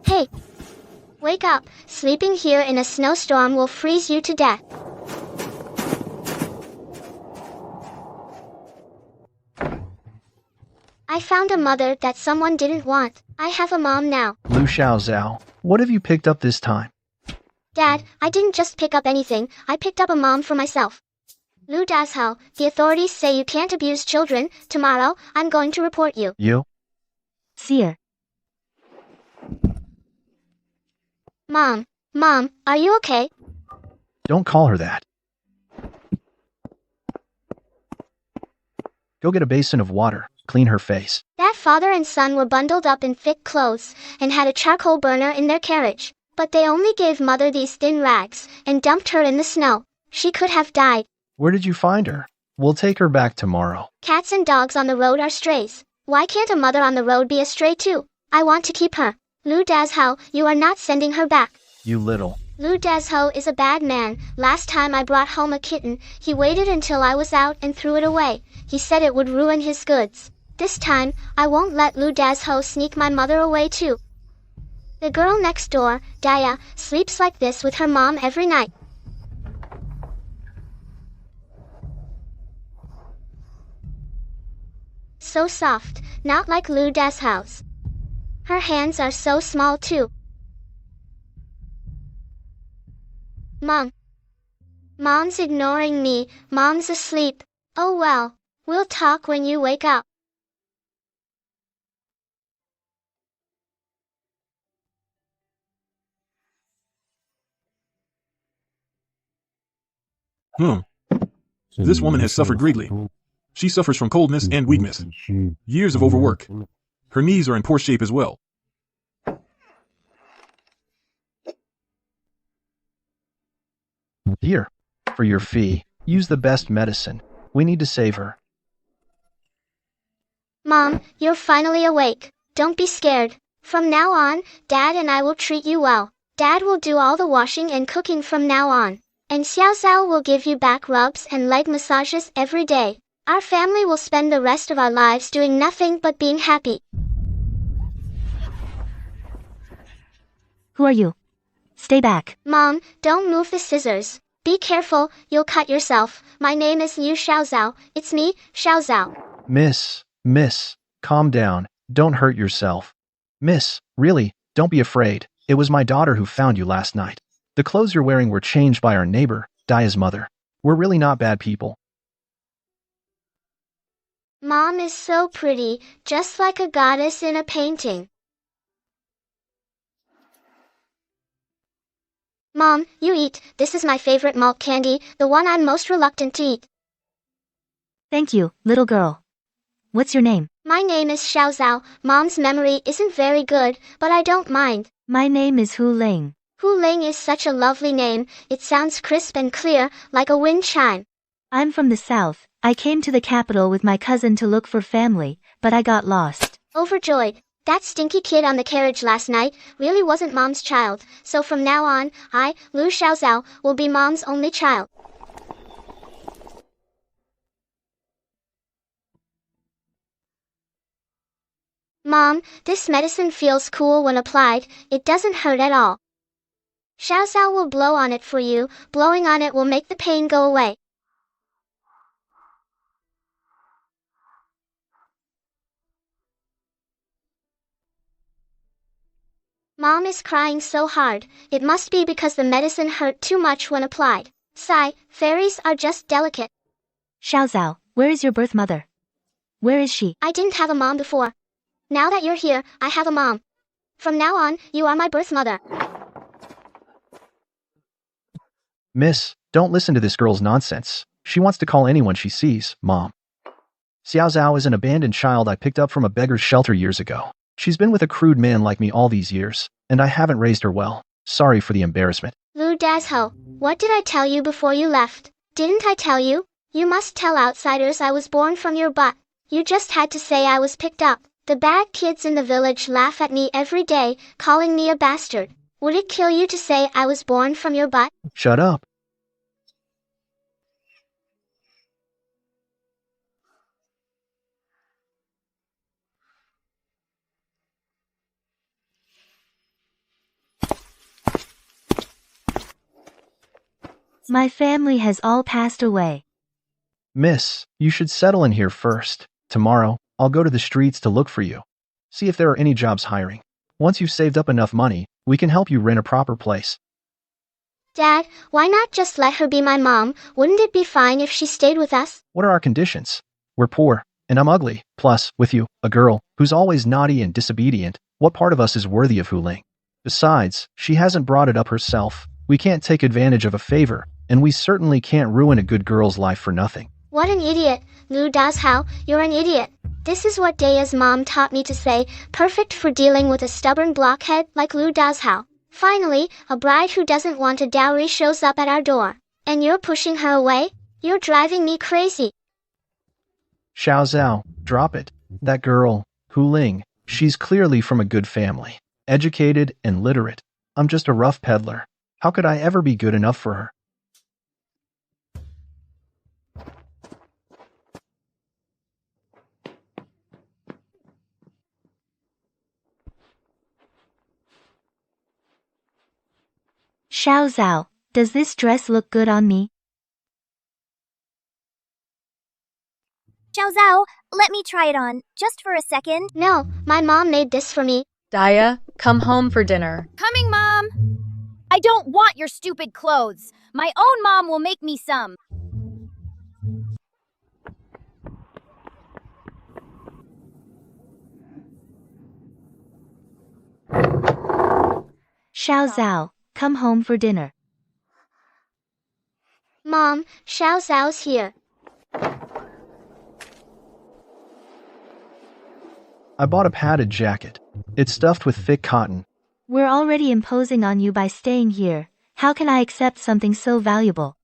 Hey, wake up. Sleeping here in a snowstorm will freeze you to death. I found a mother that someone didn't want. I have a mom now. Xiaoza, what have you picked up this time? Dad, I didn't just pick up anything, I picked up a mom for myself. Lu Dazhao, the authorities say you can't abuse children. Tomorrow, I'm going to report you. You? Seer. Mom, are you okay? Don't call her that. Go get a basin of water, clean her face. That father and son were bundled up in thick clothes and had a charcoal burner in their carriage. But they only gave mother these thin rags and dumped her in the snow. She could have died. Where did you find her? We'll take her back tomorrow. Cats and dogs on the road are strays. Why can't a mother on the road be a stray too? I want to keep her. Lu Dazhao, you are not sending her back. You little. Lu Dazhao is a bad man. Last time I brought home a kitten, he waited until I was out and threw it away. He said it would ruin his goods. This time, I won't let Lu Dazhao sneak my mother away too. The girl next door, Daya, sleeps like this with her mom every night. So soft, not like Lu Dazhao's. Her hands are so small too. Mom. Mom's ignoring me. Mom's asleep. Oh well. We'll talk when you wake up. This woman has suffered greatly. She suffers from coldness and weakness. Years of overwork. Her knees are in poor shape as well. Here. For your fee, use the best medicine. We need to save her. Mom, you're finally awake. Don't be scared. From now on, Dad and I will treat you well. Dad will do all the washing and cooking from now on. And Xiaoza will give you back rubs and leg massages every day. Our family will spend the rest of our lives doing nothing but being happy. Who are you? Stay back. Mom, don't move the scissors. Be careful, you'll cut yourself. My name is Liu Xiaozao. It's me, Xiaozao. Miss, calm down. Don't hurt yourself. Miss, really, don't be afraid. It was my daughter who found you last night. The clothes you're wearing were changed by our neighbor, Daya's mother. We're really not bad people. Mom is so pretty, just like a goddess in a painting. Mom, you eat. This is my favorite malt candy, the one I'm most reluctant to eat. Thank you, little girl. What's your name? My name is Xiaozao. Mom's memory isn't very good, but I don't mind. My name is Hu Ling. Hu Ling is such a lovely name. It sounds crisp and clear, like a wind chime. I'm from the south. I came to the capital with my cousin to look for family, but I got lost. Overjoyed. That stinky kid on the carriage last night really wasn't Mom's child, so from now on, I, Liu Xiaozao, will be Mom's only child. Mom, this medicine feels cool when applied. It doesn't hurt at all. Xiaozao will blow on it for you. Blowing on it will make the pain go away. Mom is crying so hard. It must be because the medicine hurt too much when applied. Sigh, fairies are just delicate. Xiaozao, where is your birth mother? Where is she? I didn't have a mom before. Now that you're here, I have a mom. From now on, you are my birth mother. Miss, don't listen to this girl's nonsense. She wants to call anyone she sees, Mom. Xiaozao is an abandoned child I picked up from a beggar's shelter years ago. She's been with a crude man like me all these years, and I haven't raised her well. Sorry for the embarrassment. Lu Dazhao, what did I tell you before you left? Didn't I tell you? You must tell outsiders I was born from your butt. You just had to say I was picked up. The bad kids in the village laugh at me every day, calling me a bastard. Would it kill you to say I was born from your butt? Shut up. My family has all passed away. Miss, you should settle in here first. Tomorrow, I'll go to the streets to look for you. See if there are any jobs hiring. Once you've saved up enough money, we can help you rent a proper place. Dad, why not just let her be my mom? Wouldn't it be fine if she stayed with us? What are our conditions? We're poor, and I'm ugly. Plus, with you, a girl, who's always naughty and disobedient, what part of us is worthy of Hu Ling? Besides, she hasn't brought it up herself. We can't take advantage of a favor, and we certainly can't ruin a good girl's life for nothing. What an idiot, Lu Dazhao, you're an idiot. This is what Daya's mom taught me to say, perfect for dealing with a stubborn blockhead like Lu Dazhao. Finally, a bride who doesn't want a dowry shows up at our door. And you're pushing her away? You're driving me crazy. Xiaoza, drop it. That girl, Hu Ling, she's clearly from a good family, educated and literate. I'm just a rough peddler. How could I ever be good enough for her? Xiaoza, does this dress look good on me? Xiaoza, let me try it on, just for a second. No, my mom made this for me. Daya, come home for dinner. Coming, Mom! I don't want your stupid clothes. My own mom will make me some. Xiaoza, come home for dinner. Mom, Xiaozao's here. I bought a padded jacket. It's stuffed with thick cotton. We're already imposing on you by staying here. How can I accept something so valuable?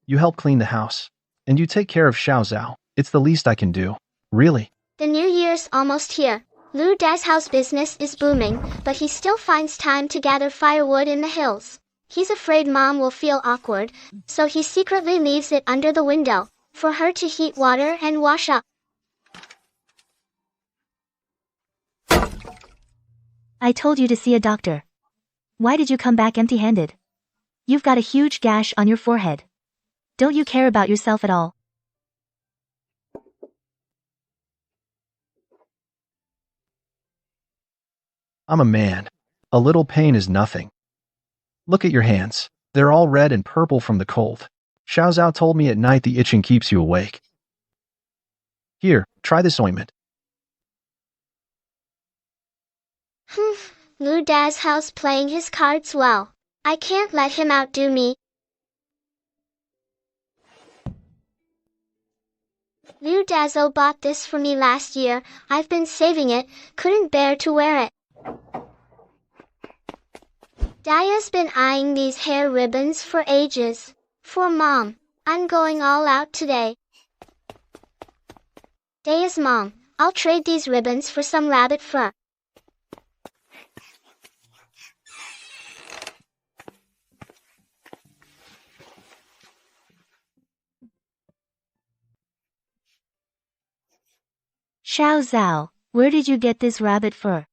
You help clean the house. And you take care of Xiaoza. It's the least I can do. Really. The new year's almost here. Lu Dazhao's business is booming, but he still finds time to gather firewood in the hills. He's afraid Mom will feel awkward, so he secretly leaves it under the window, for her to heat water and wash up. I told you to see a doctor. Why did you come back empty-handed? You've got a huge gash on your forehead. Don't you care about yourself at all? I'm a man. A little pain is nothing. Look at your hands. They're all red and purple from the cold. Xiaozao told me at night the itching keeps you awake. Here, try this ointment. Lu Dazhao's playing his cards well. I can't let him outdo me. Lu Dazhao bought this for me last year. I've been saving it, couldn't bear to wear it. Daya's been eyeing these hair ribbons for ages. For Mom, I'm going all out today. Daya's mom, I'll trade these ribbons for some rabbit fur. Xiaoza, where did you get this rabbit fur?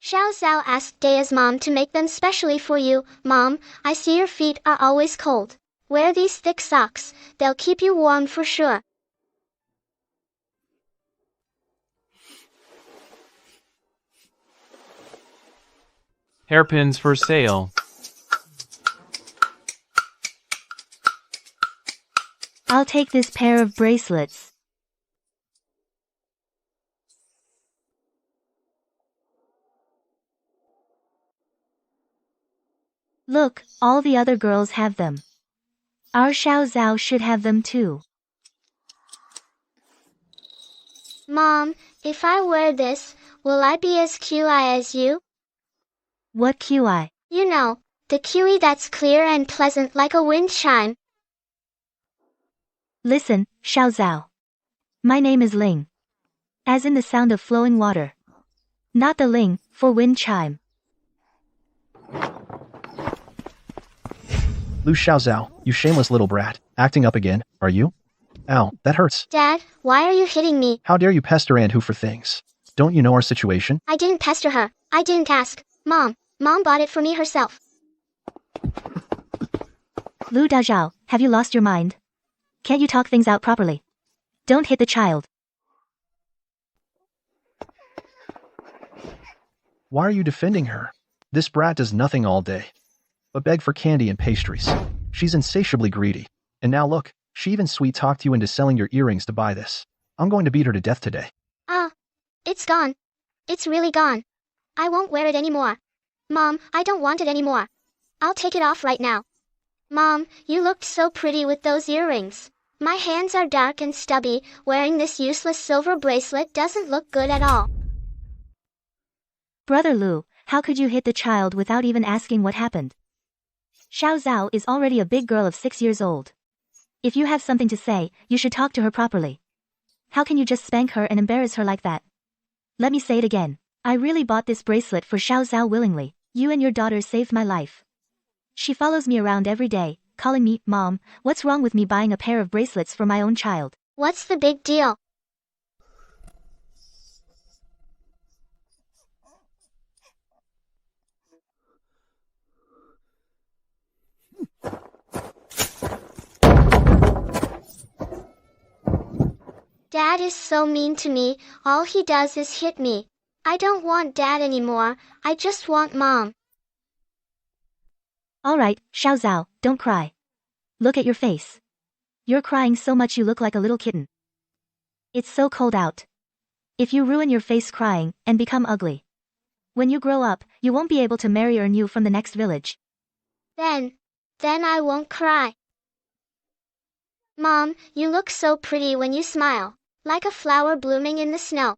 Xiaozao asked Daya's mom to make them specially for you. Mom, I see your feet are always cold. Wear these thick socks, they'll keep you warm for sure. Hairpins for sale. I'll take this pair of bracelets. Look, all the other girls have them. Our Xiaozao should have them too. Mom, if I wear this, will I be as cute as you? What QI? You know, the QE that's clear and pleasant like a wind chime. Listen, Xiaozao. My name is Ling. As in the sound of flowing water. Not the Ling, for wind chime. Lu Xiaozao, you shameless little brat. Acting up again, are you? Ow, that hurts. Dad, why are you hitting me? How dare you pester Aunt Hu for things? Don't you know our situation? I didn't pester her. I didn't ask. Mom bought it for me herself. Lu Dazhao, have you lost your mind? Can't you talk things out properly? Don't hit the child. Why are you defending her? This brat does nothing all day but beg for candy and pastries. She's insatiably greedy. And now look, she even sweet-talked you into selling your earrings to buy this. I'm going to beat her to death today. Ah, it's gone. It's really gone. I won't wear it anymore. Mom, I don't want it anymore. I'll take it off right now. Mom, you looked so pretty with those earrings. My hands are dark and stubby. Wearing this useless silver bracelet doesn't look good at all. Brother Lu, how could you hit the child without even asking what happened? Xiaoza is already a big girl of 6 years old. If you have something to say, you should talk to her properly. How can you just spank her and embarrass her like that? Let me say it again. I really bought this bracelet for Xiaoza willingly. You and your daughter saved my life. She follows me around every day, calling me, Mom. What's wrong with me buying a pair of bracelets for my own child? What's the big deal? Dad is so mean to me. All he does is hit me. I don't want Dad anymore. I just want Mom. Alright, Xiaozao, don't cry. Look at your face. You're crying so much you look like a little kitten. It's so cold out. If you ruin your face crying and become ugly, when you grow up, you won't be able to marry or new from the next village. Then I won't cry. Mom, you look so pretty when you smile, like a flower blooming in the snow.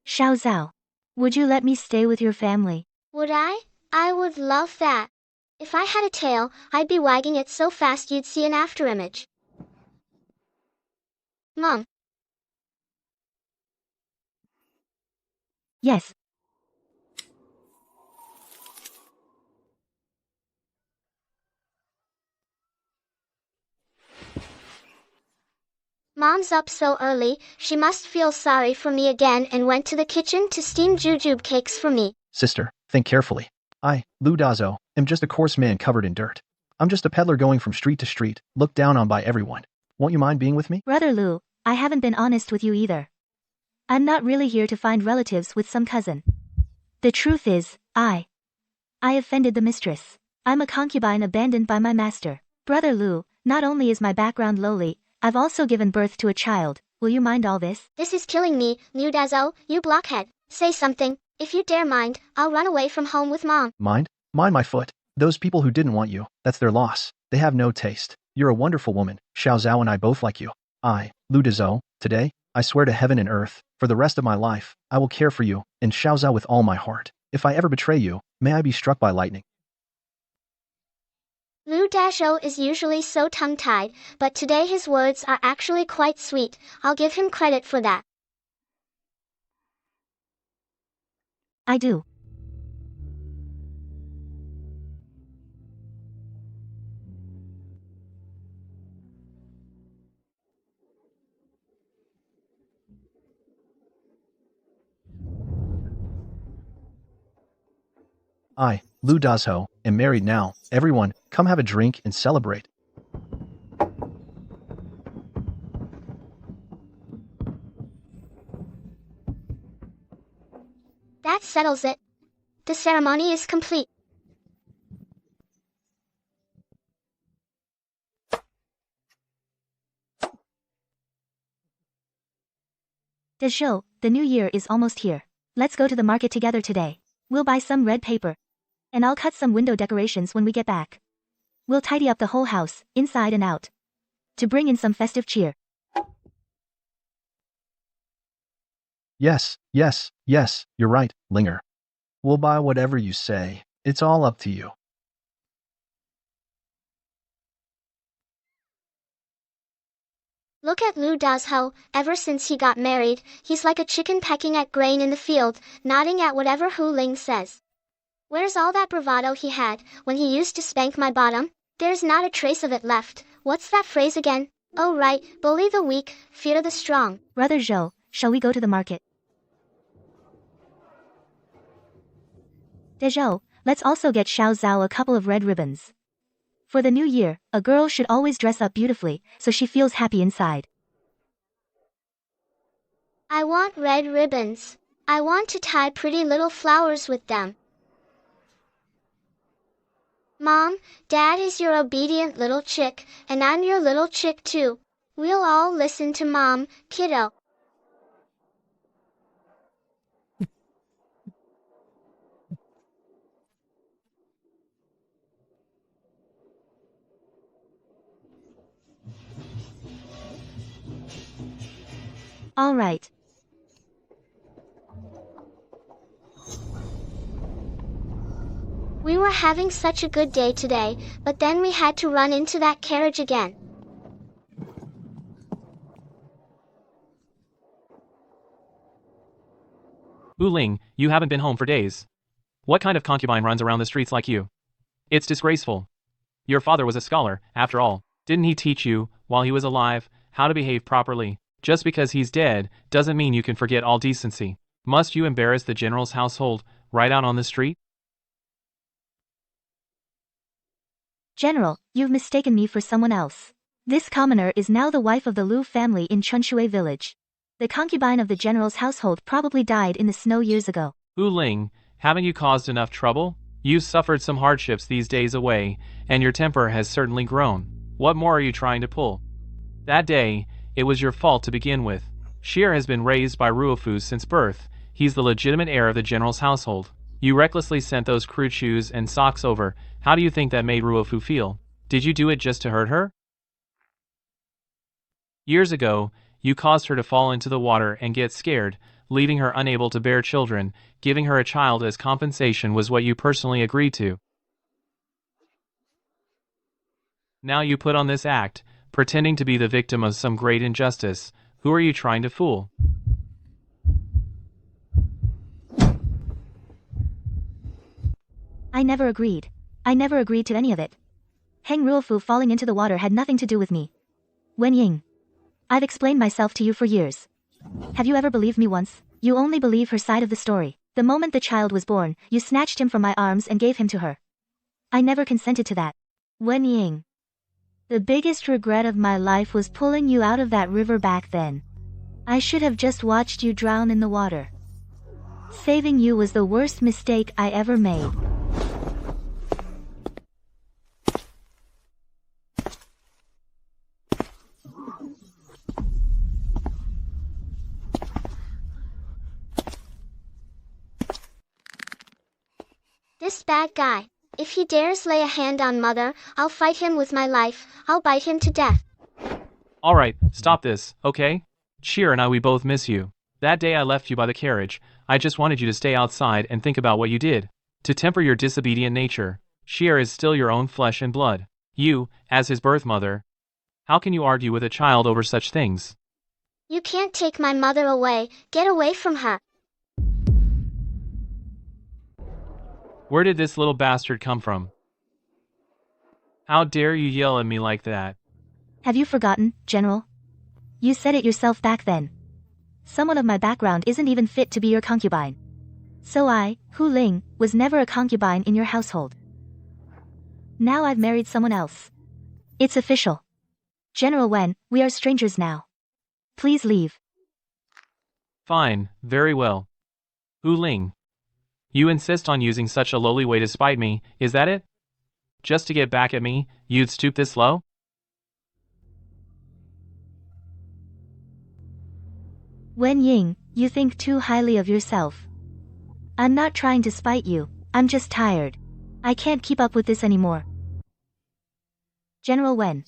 Xiaozao, would you let me stay with your family? Would I? I would love that. If I had a tail, I'd be wagging it so fast you'd see an afterimage. Mom. Yes. Mom's up so early, she must feel sorry for me again and went to the kitchen to steam jujube cakes for me. Sister, think carefully. I, Lu Dazhao, am just a coarse man covered in dirt. I'm just a peddler going from street to street, looked down on by everyone. Won't you mind being with me? Brother Lu, I haven't been honest with you either. I'm not really here to find relatives with some cousin. The truth is, I offended the mistress. I'm a concubine abandoned by my master. Brother Lu, not only is my background lowly, I've also given birth to a child. Will you mind all this? This is killing me, Liu Dazhou, you blockhead. Say something. If you dare mind, I'll run away from home with Mom. Mind? Mind my foot. Those people who didn't want you, that's their loss. They have no taste. You're a wonderful woman. Xiaozao and I both like you. I, Lu Dazhou, today, I swear to heaven and earth, for the rest of my life, I will care for you, and Xiaozao with all my heart. If I ever betray you, may I be struck by lightning. Liu Dazhou is usually so tongue-tied, but today his words are actually quite sweet. I'll give him credit for that. I do. I, Lu Dazhou, am married now. Everyone, come have a drink and celebrate. That settles it. The ceremony is complete. Dezhou, the new year is almost here. Let's go to the market together today. We'll buy some red paper. And I'll cut some window decorations when we get back. We'll tidy up the whole house, inside and out, to bring in some festive cheer. Yes, yes, yes, you're right, Linger. We'll buy whatever you say. It's all up to you. Look at Liu Dazhou. Ever since he got married, he's like a chicken pecking at grain in the field, nodding at whatever Hu Ling says. Where's all that bravado he had when he used to spank my bottom? There's not a trace of it left. What's that phrase again? Oh right, bully the weak, fear the strong. Brother Zhou, shall we go to the market? Dezhou, let's also get Xiao Zhao a couple of red ribbons. For the new year, a girl should always dress up beautifully, so she feels happy inside. I want red ribbons. I want to tie pretty little flowers with them. Mom, Dad is your obedient little chick, and I'm your little chick too. We'll all listen to Mom, kiddo. All right. We were having such a good day today, but then we had to run into that carriage again. Ling, you haven't been home for days. What kind of concubine runs around the streets like you? It's disgraceful. Your father was a scholar, after all. Didn't he teach you, while he was alive, how to behave properly? Just because he's dead, doesn't mean you can forget all decency. Must you embarrass the general's household, right out on the street? General, you've mistaken me for someone else. This commoner is now the wife of the Liu family in Chunshui village. The concubine of the general's household probably died in the snow years ago. Ling, haven't you caused enough trouble? You've suffered some hardships these days away, and your temper has certainly grown. What more are you trying to pull? That day, it was your fault to begin with. Xier has been raised by Ruofu since birth. He's the legitimate heir of the general's household. You recklessly sent those crude shoes and socks over. How do you think that made Ruofu feel? Did you do it just to hurt her? Years ago, you caused her to fall into the water and get scared, leaving her unable to bear children. Giving her a child as compensation was what you personally agreed to. Now you put on this act, pretending to be the victim of some great injustice. Who are you trying to fool? I never agreed. I never agreed to any of it. Heng Ruofu falling into the water had nothing to do with me. Wen Ying. I've explained myself to you for years. Have you ever believed me once? You only believe her side of the story. The moment the child was born, you snatched him from my arms and gave him to her. I never consented to that. Wen Ying. The biggest regret of my life was pulling you out of that river back then. I should have just watched you drown in the water. Saving you was the worst mistake I ever made. This bad guy. If he dares lay a hand on Mother, I'll fight him with my life. I'll bite him to death. Alright, stop this, okay? Xier and we both miss you. That day I left you by the carriage. I just wanted you to stay outside and think about what you did. To temper your disobedient nature. Xier is still your own flesh and blood. You, as his birth mother. How can you argue with a child over such things? You can't take my mother away. Get away from her. Where did this little bastard come from? How dare you yell at me like that? Have you forgotten, General? You said it yourself back then. Someone of my background isn't even fit to be your concubine. So I, Hu Ling, was never a concubine in your household. Now I've married someone else. It's official. General Wen, we are strangers now. Please leave. Fine, very well. Hu Ling. You insist on using such a lowly way to spite me, is that it? Just to get back at me, you'd stoop this low? Wen Ying, you think too highly of yourself. I'm not trying to spite you, I'm just tired. I can't keep up with this anymore. General Wen.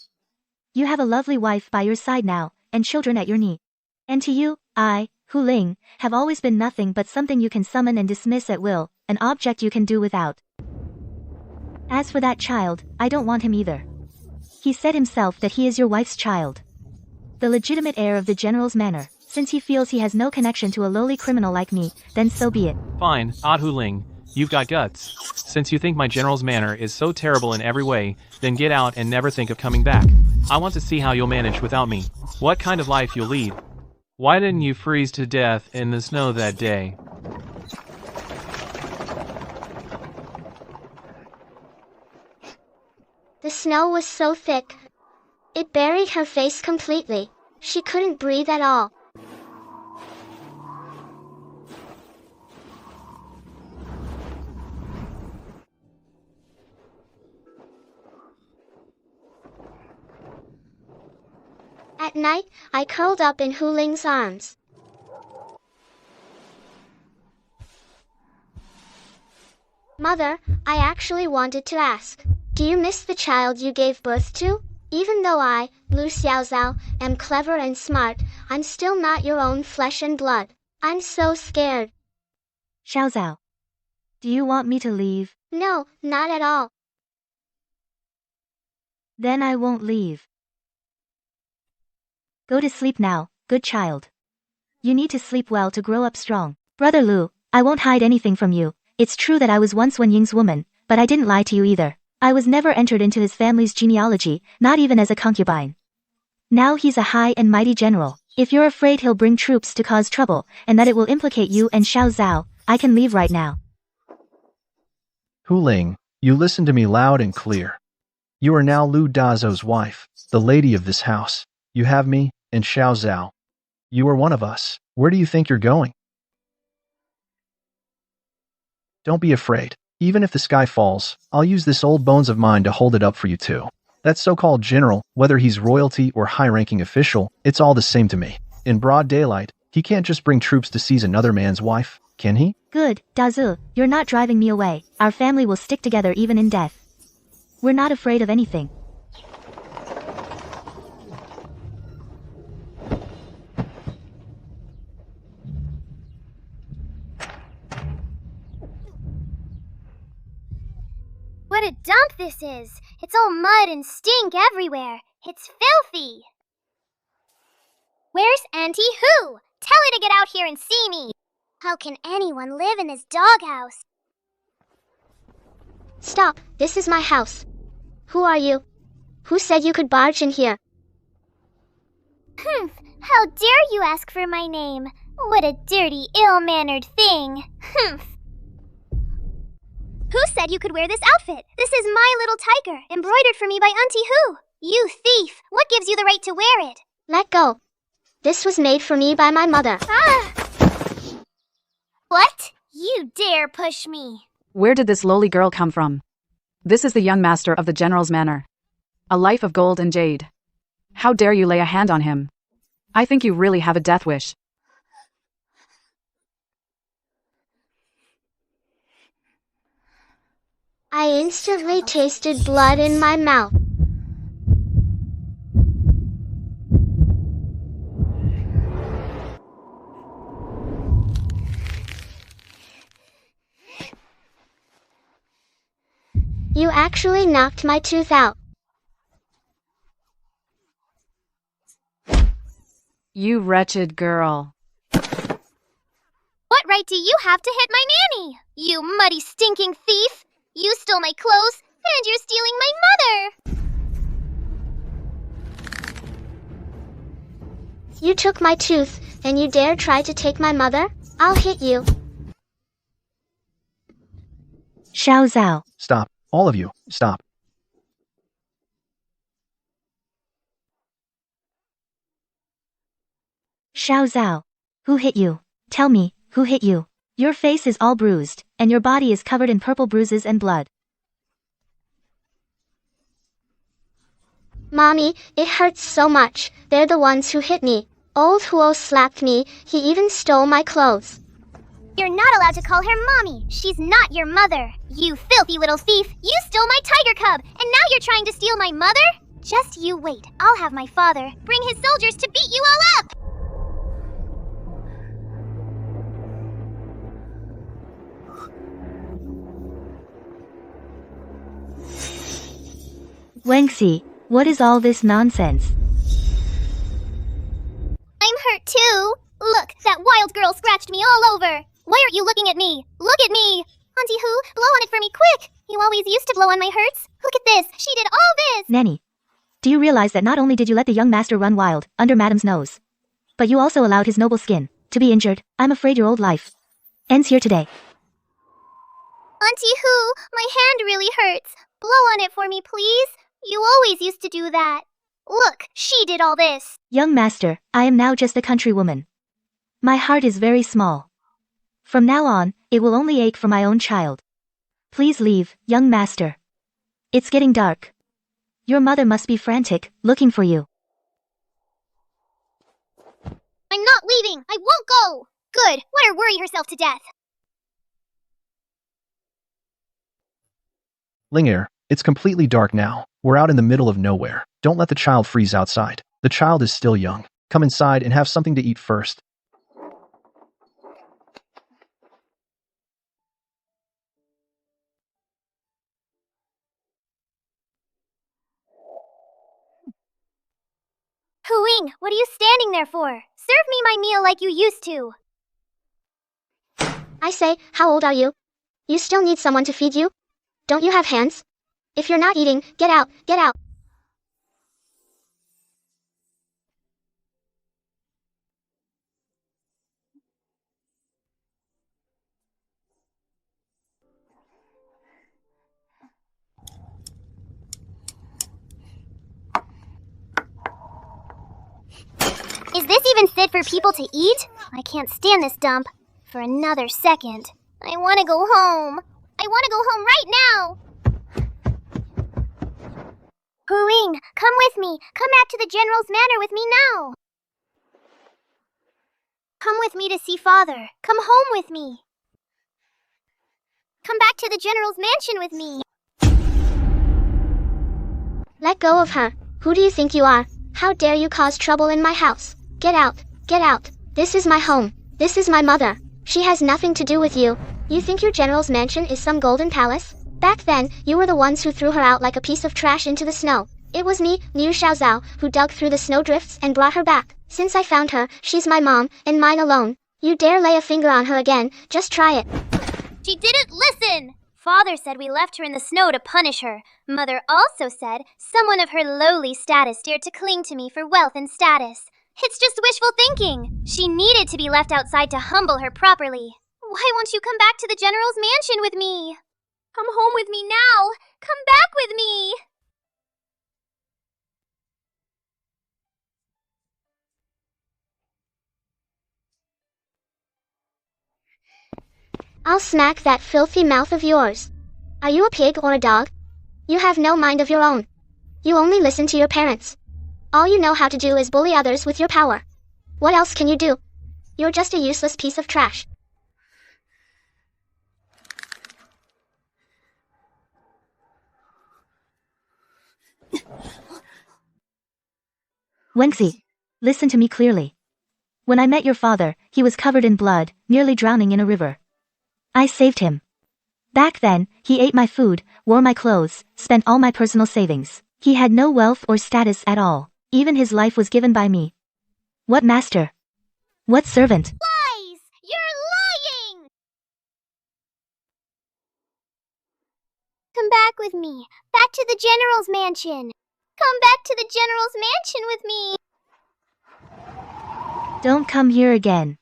You have a lovely wife by your side now, and children at your knee. And to you, I, Hu Ling, have always been nothing but something you can summon and dismiss at will, an object you can do without. As for that child, I don't want him either. He said himself that he is your wife's child. The legitimate heir of the general's manor. Since he feels he has no connection to a lowly criminal like me, then so be it. Fine, Hu Ling, you've got guts. Since you think my general's manner is so terrible in every way, then get out and never think of coming back. I want to see how you'll manage without me. What kind of life you'll lead. Why didn't you freeze to death in the snow that day? The snow was so thick. It buried her face completely. She couldn't breathe at all. At night, I curled up in Hu Ling's arms. Mother, I actually wanted to ask, do you miss the child you gave birth to? Even though I, Lu Xiaoza, am clever and smart, I'm still not your own flesh and blood. I'm so scared. Xiaoza, do you want me to leave? No, not at all. Then I won't leave. Go to sleep now, good child. You need to sleep well to grow up strong. Brother Lu, I won't hide anything from you. It's true that I was once Wen Ying's woman, but I didn't lie to you either. I was never entered into his family's genealogy, not even as a concubine. Now he's a high and mighty general. If you're afraid he'll bring troops to cause trouble, and that it will implicate you and Xiaozao, I can leave right now. Hu Ling, you listen to me loud and clear. You are now Lu Dazou's wife, the lady of this house. You have me, and Xiaozao. You are one of us. Where do you think you're going? Don't be afraid. Even if the sky falls, I'll use this old bones of mine to hold it up for you too. That so-called general, whether he's royalty or high-ranking official, it's all the same to me. In broad daylight, he can't just bring troops to seize another man's wife, can he? Good, Dazou, you're not driving me away. Our family will stick together even in death. We're not afraid of anything. What a dump this is! It's all mud and stink everywhere. It's filthy! Where's Auntie Who? Tell her to get out here and see me! How can anyone live in this doghouse? Stop, this is my house. Who are you? Who said you could barge in here? Humph! How dare you ask for my name? What a dirty, ill-mannered thing! Humph! Who said you could wear this outfit? This is my little tiger, embroidered for me by Auntie Who. You thief! What gives you the right to wear it? Let go. This was made for me by my mother. Ah! What? You dare push me? Where did this lowly girl come from? This is the young master of the general's manor. A life of gold and jade. How dare you lay a hand on him? I think you really have a death wish. I instantly tasted blood in my mouth. You actually knocked my tooth out. You wretched girl. What right do you have to hit my nanny? You muddy, stinking thief! You stole my clothes, and you're stealing my mother! You took my tooth, and you dare try to take my mother? I'll hit you. Xiaozao. Stop. All of you, stop. Xiaozao. Who hit you? Tell me, who hit you? Your face is all bruised, and your body is covered in purple bruises and blood. Mommy, it hurts so much. They're the ones who hit me. Old Huo slapped me. He even stole my clothes. You're not allowed to call her Mommy. She's not your mother. You filthy little thief. You stole my tiger cub, and now you're trying to steal my mother? Just you wait. I'll have my father bring his soldiers to beat you all up! Wangxi, what is all this nonsense? I'm hurt too. Look, that wild girl scratched me all over. Why aren't you looking at me? Look at me! Auntie Who, blow on it for me quick! You always used to blow on my hurts. Look at this, she did all this! Nanny, do you realize that not only did you let the young master run wild, under Madam's nose, but you also allowed his noble skin to be injured? I'm afraid your old life ends here today. Auntie Who, my hand really hurts. Blow on it for me, please. You always used to do that. Look, she did all this. Young master, I am now just a countrywoman. My heart is very small. From now on, it will only ache for my own child. Please leave, young master. It's getting dark. Your mother must be frantic, looking for you. I'm not leaving. I won't go. Good. Let her worry herself to death. Ling'er, it's completely dark now. We're out in the middle of nowhere. Don't let the child freeze outside. The child is still young. Come inside and have something to eat first. Huing, what are you standing there for? Serve me my meal like you used to. I say, how old are you? You still need someone to feed you? Don't you have hands? If you're not eating, get out, get out. Is this even fit for people to eat? I can't stand this dump for another second. I want to go home. I want to go home right now. Huing, come with me. Come back to the General's manor with me now. Come with me to see Father. Come home with me. Come back to the General's mansion with me. Let go of her. Who do you think you are? How dare you cause trouble in my house? Get out, get out. This is my home. This is my mother. She has nothing to do with you. You think your General's mansion is some golden palace? Back then, you were the ones who threw her out like a piece of trash into the snow. It was me, New Xiaoza, who dug through the snowdrifts and brought her back. Since I found her, she's my mom, and mine alone. You dare lay a finger on her again, just try it. She didn't listen! Father said we left her in the snow to punish her. Mother also said someone of her lowly status dared to cling to me for wealth and status. It's just wishful thinking. She needed to be left outside to humble her properly. Why won't you come back to the General's mansion with me? Come home with me now! Come back with me! I'll smack that filthy mouth of yours. Are you a pig or a dog? You have no mind of your own. You only listen to your parents. All you know how to do is bully others with your power. What else can you do? You're just a useless piece of trash. Wenxi, listen to me clearly. When I met your father, he was covered in blood, nearly drowning in a river. I saved him. Back then, he ate my food, wore my clothes, spent all my personal savings. He had no wealth or status at all. Even his life was given by me. What master? What servant? Lies! You're lying! Come back with me. Back to the General's mansion. Come back to the General's mansion with me. Don't come here again.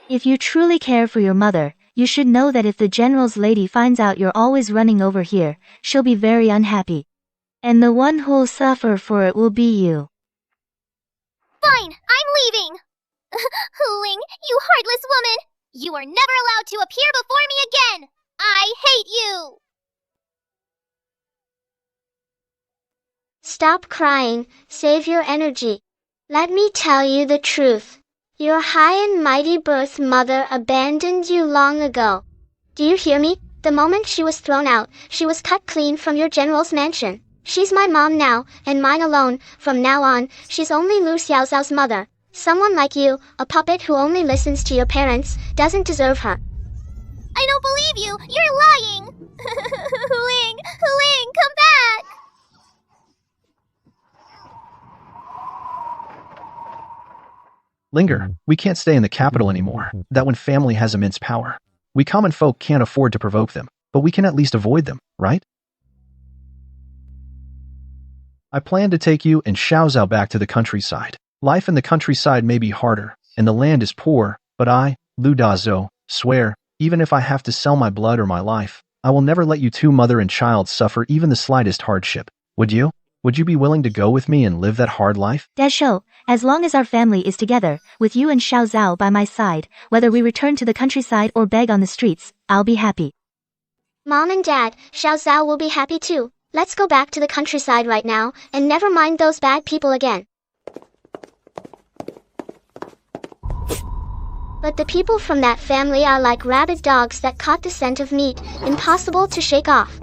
If you truly care for your mother, you should know that if the General's lady finds out you're always running over here, she'll be very unhappy. And the one who'll suffer for it will be you. Fine, I'm leaving. Huling, you heartless woman. You are never allowed to appear before me again. I hate you. Stop crying, save your energy. Let me tell you the truth. Your high and mighty birth mother abandoned you long ago. Do you hear me? The moment she was thrown out, she was cut clean from your General's mansion. She's my mom now, and mine alone. From now on, she's only Lu Xiaozao's mother. Someone like you, a puppet who only listens to your parents, doesn't deserve her. I don't believe you. You're lying. Huling, come back. Ling'er, we can't stay in the capital anymore. That when family has immense power. We common folk can't afford to provoke them, but we can at least avoid them, right? I plan to take you and Xiaozao back to the countryside. Life in the countryside may be harder, and the land is poor, but I, Lu Dazhou, swear, even if I have to sell my blood or my life, I will never let you two mother and child suffer even the slightest hardship. Would you? Would you be willing to go with me and live that hard life? Desho, as long as our family is together, with you and Xiaozao by my side, whether we return to the countryside or beg on the streets, I'll be happy. Mom and Dad, Xiaozao will be happy too. Let's go back to the countryside right now, and never mind those bad people again. But the people from that family are like rabid dogs that caught the scent of meat, impossible to shake off.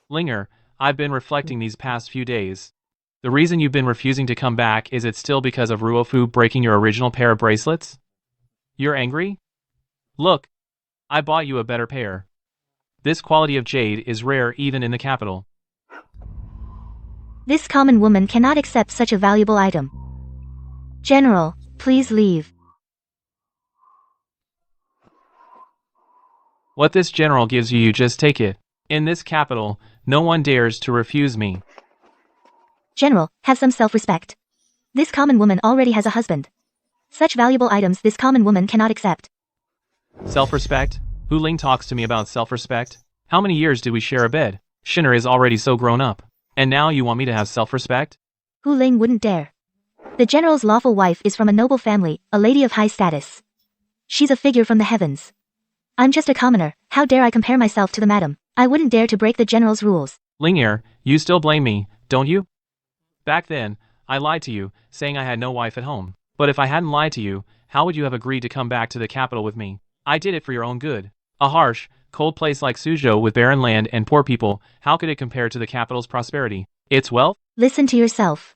Linger, I've been reflecting these past few days. The reason you've been refusing to come back is it still because of Ruofu breaking your original pair of bracelets? You're angry? Look, I bought you a better pair. This quality of jade is rare even in the capital. This common woman cannot accept such a valuable item. General, please leave. What this general gives you, you just take it. In this capital, no one dares to refuse me. General, have some self-respect. This common woman already has a husband. Such valuable items this common woman cannot accept. Self-respect? Hu Ling talks to me about self-respect? How many years did we share a bed? Shinner is already so grown up. And now you want me to have self-respect? Hu Ling wouldn't dare. The general's lawful wife is from a noble family, a lady of high status. She's a figure from the heavens. I'm just a commoner, how dare I compare myself to the madam? I wouldn't dare to break the general's rules. Ling'er, you still blame me, don't you? Back then, I lied to you, saying I had no wife at home. But if I hadn't lied to you, how would you have agreed to come back to the capital with me? I did it for your own good. A harsh, cold place like Suzhou with barren land and poor people, how could it compare to the capital's prosperity? Its wealth? Listen to yourself.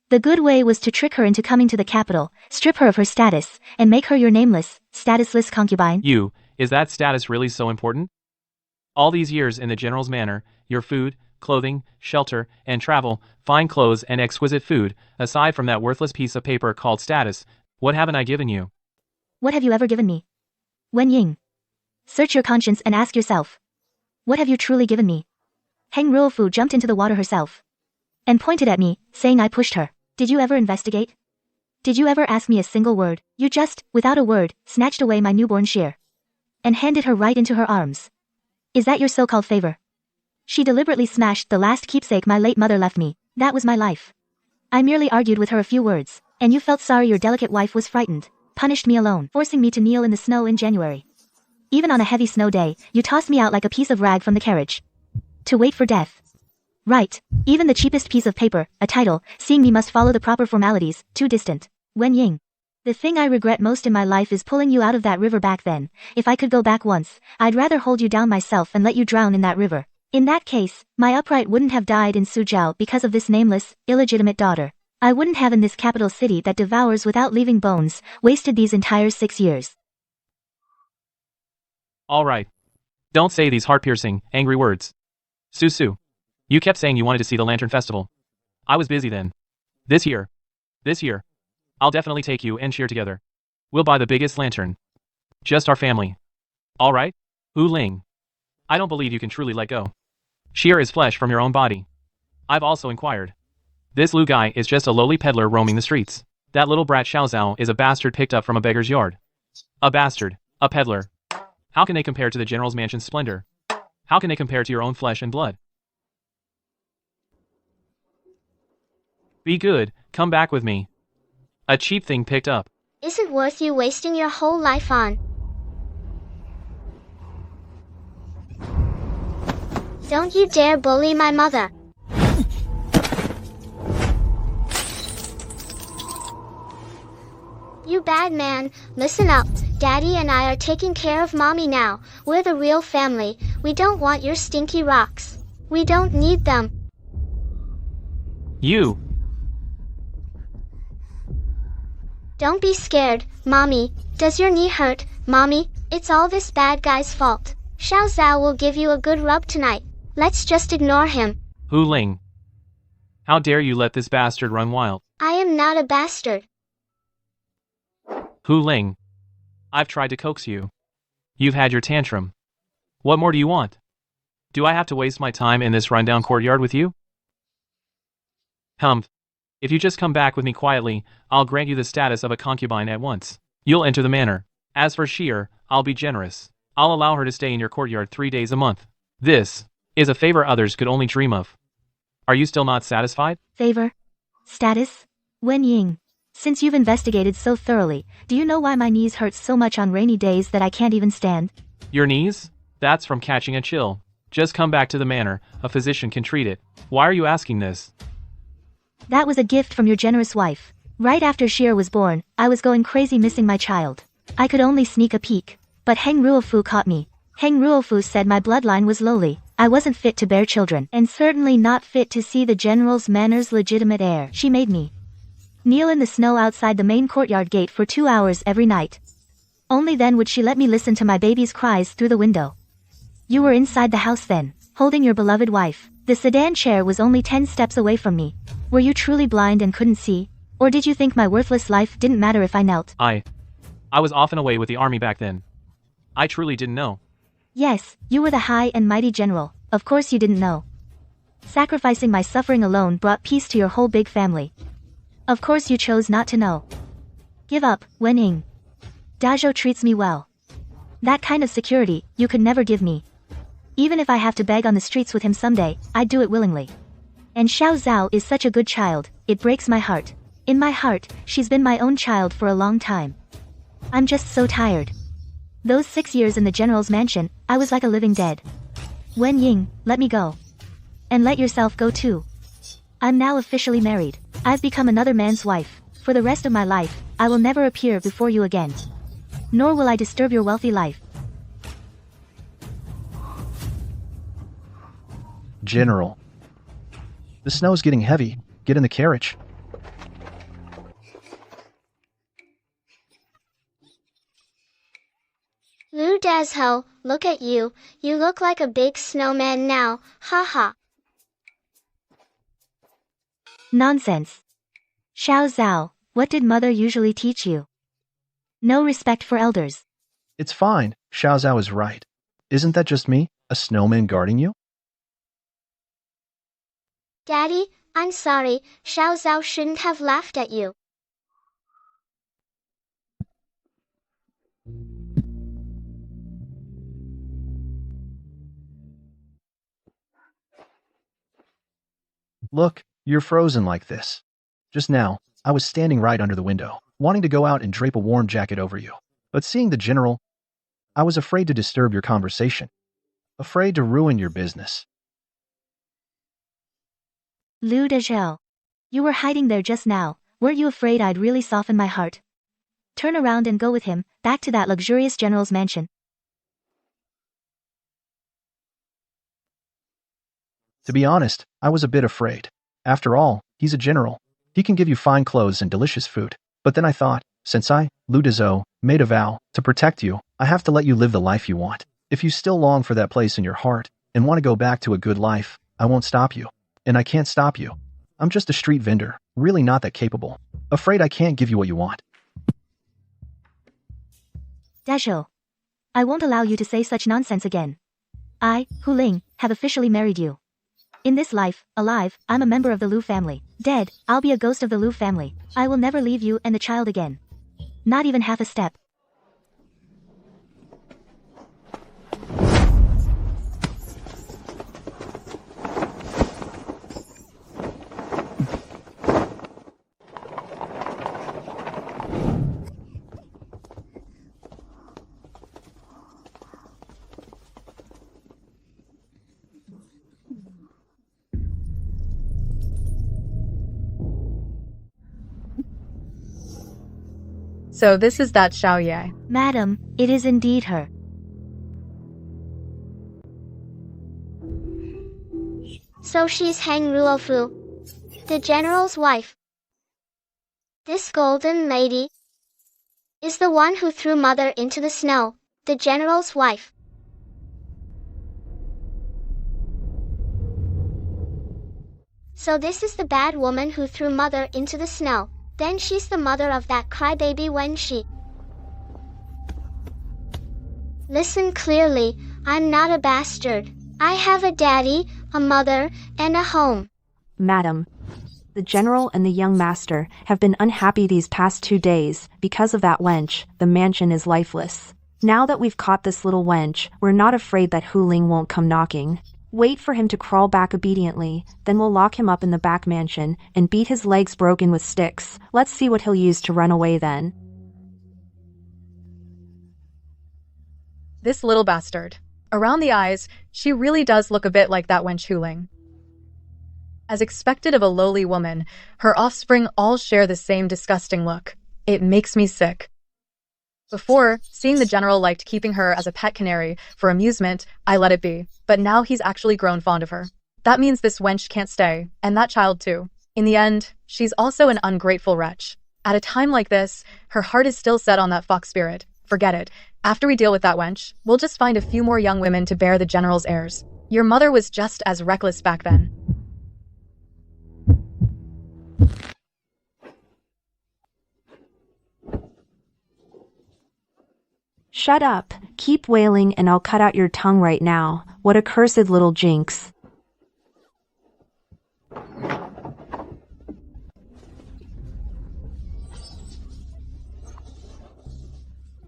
The good way was to trick her into coming to the capital, strip her of her status, and make her your nameless, statusless concubine. Is that status really so important? All these years in the general's manor, your food, clothing, shelter, and travel, fine clothes and exquisite food, aside from that worthless piece of paper called status, what haven't I given you? What have you ever given me? Wen Ying. Search your conscience and ask yourself. What have you truly given me? Heng Ruofu jumped into the water herself. And pointed at me, saying I pushed her. Did you ever investigate? Did you ever ask me a single word? You just, without a word, snatched away my newborn shear. And handed her right into her arms. Is that your so-called favor? She deliberately smashed the last keepsake my late mother left me. That was my life. I merely argued with her a few words, and you felt sorry your delicate wife was frightened, punished me alone, forcing me to kneel in the snow in January. Even on a heavy snow day, you tossed me out like a piece of rag from the carriage. To wait for death. Right, even the cheapest piece of paper, a title, seeing me must follow the proper formalities, too distant. Wen Ying. The thing I regret most in my life is pulling you out of that river back then. If I could go back once, I'd rather hold you down myself and let you drown in that river. In that case, my upright wouldn't have died in Suzhou because of this nameless, illegitimate daughter. I wouldn't have in this capital city that devours without leaving bones, wasted these entire 6 years. Alright. Don't say these heart-piercing, angry words. Susu. You kept saying you wanted to see the Lantern Festival. I was busy then. This year, I'll definitely take you and cheer together. We'll buy the biggest lantern. Just our family. Alright? Hu Ling. I don't believe you can truly let go. Sheer is flesh from your own body. I've also inquired. This Lu guy is just a lowly peddler roaming the streets. That little brat Xiaozao is a bastard picked up from a beggar's yard. A bastard. A peddler. How can they compare to the general's mansion's splendor? How can they compare to your own flesh and blood? Be good, come back with me. A cheap thing picked up. Isn't worth you wasting your whole life on. Don't you dare bully my mother. You bad man, listen up. Daddy and I are taking care of Mommy now. We're the real family. We don't want your stinky rocks. We don't need them. You. Don't be scared, Mommy. Does your knee hurt, Mommy? It's all this bad guy's fault. Xiaozao will give you a good rub tonight. Let's just ignore him. Hu Ling. How dare you let this bastard run wild? I am not a bastard. Hu Ling. I've tried to coax you. You've had your tantrum. What more do you want? Do I have to waste my time in this rundown courtyard with you? Humph. If you just come back with me quietly, I'll grant you the status of a concubine at once. You'll enter the manor. As for Sheer, I'll be generous. I'll allow her to stay in your courtyard 3 days a month. This is a favor others could only dream of. Are you still not satisfied? Favor? Status? Wen Ying. Since you've investigated so thoroughly, do you know why my knees hurt so much on rainy days that I can't even stand? Your knees? That's from catching a chill. Just come back to the manor, a physician can treat it. Why are you asking this? That was a gift from your generous wife. Right after Shir was born, I was going crazy missing my child. I could only sneak a peek. But Heng Ruofu caught me. Heng Ruofu said my bloodline was lowly. I wasn't fit to bear children, and certainly not fit to see the general's manor's legitimate heir. She made me kneel in the snow outside the main courtyard gate for 2 hours every night. Only then would she let me listen to my baby's cries through the window. You were inside the house then, holding your beloved wife. The sedan chair was only 10 steps away from me. Were you truly blind and couldn't see? Or did you think my worthless life didn't matter if I knelt? I was often away with the army back then. I truly didn't know. Yes, you were the high and mighty general. Of course you didn't know. Sacrificing my suffering alone brought peace to your whole big family. Of course you chose not to know. Give up, Wen Ying. Dazhou treats me well. That kind of security, you could never give me. Even if I have to beg on the streets with him someday, I'd do it willingly. And Xiaoza is such a good child, it breaks my heart. In my heart, she's been my own child for a long time. I'm just so tired. Those 6 years in the general's mansion, I was like a living dead. Wen Ying, let me go. And let yourself go too. I'm now officially married. I've become another man's wife. For the rest of my life, I will never appear before you again. Nor will I disturb your wealthy life. General. The snow's getting heavy. Get in the carriage. Lu Dazhou, look at you. You look like a big snowman now. Ha. Nonsense. Xiaoza, what did mother usually teach you? No respect for elders. It's fine. Xiaoza is right. Isn't that just me, a snowman guarding you? Daddy, I'm sorry. Xiaoza shouldn't have laughed at you. Look, you're frozen like this. Just now, I was standing right under the window, wanting to go out and drape a warm jacket over you. But seeing the general, I was afraid to disturb your conversation. Afraid to ruin your business. Lu Dazhou. You were hiding there just now. Weren't you afraid I'd really soften my heart? Turn around and go with him, back to that luxurious general's mansion. To be honest, I was a bit afraid. After all, he's a general. He can give you fine clothes and delicious food. But then I thought, since I, Lu Dazhou, made a vow to protect you, I have to let you live the life you want. If you still long for that place in your heart and want to go back to a good life, I won't stop you. And I can't stop you. I'm just a street vendor, really not that capable. Afraid I can't give you what you want. Dazhou. I won't allow you to say such nonsense again. I, Hu Ling, have officially married you. In this life, alive, I'm a member of the Lu family. Dead, I'll be a ghost of the Lu family. I will never leave you and the child again. Not even half a step. So this is that Xiaoye. Madam, it is indeed her. So she's Heng Ruofu, the general's wife. This golden lady is the one who threw mother into the snow, the general's wife. So this is the bad woman who threw mother into the snow. Then she's the mother of that crybaby when she... Listen clearly, I'm not a bastard. I have a daddy, a mother, and a home. Madam, the general and the young master have been unhappy these past 2 days. Because of that wench, the mansion is lifeless. Now that we've caught this little wench, we're not afraid that Hu Ling won't come knocking. Wait for him to crawl back obediently, then we'll lock him up in the back mansion and beat his legs broken with sticks. Let's see what he'll use to run away then. This little bastard. Around the eyes, she really does look a bit like that wench Huling. As expected of a lowly woman, her offspring all share the same disgusting look. It makes me sick. Before, seeing the general liked keeping her as a pet canary for amusement, I let it be. But now he's actually grown fond of her. That means this wench can't stay, and that child too. In the end, she's also an ungrateful wretch. At a time like this, her heart is still set on that fox spirit. Forget it. After we deal with that wench, we'll just find a few more young women to bear the general's heirs. Your mother was just as reckless back then. Shut up. Keep wailing and I'll cut out your tongue right now. What a cursed little jinx.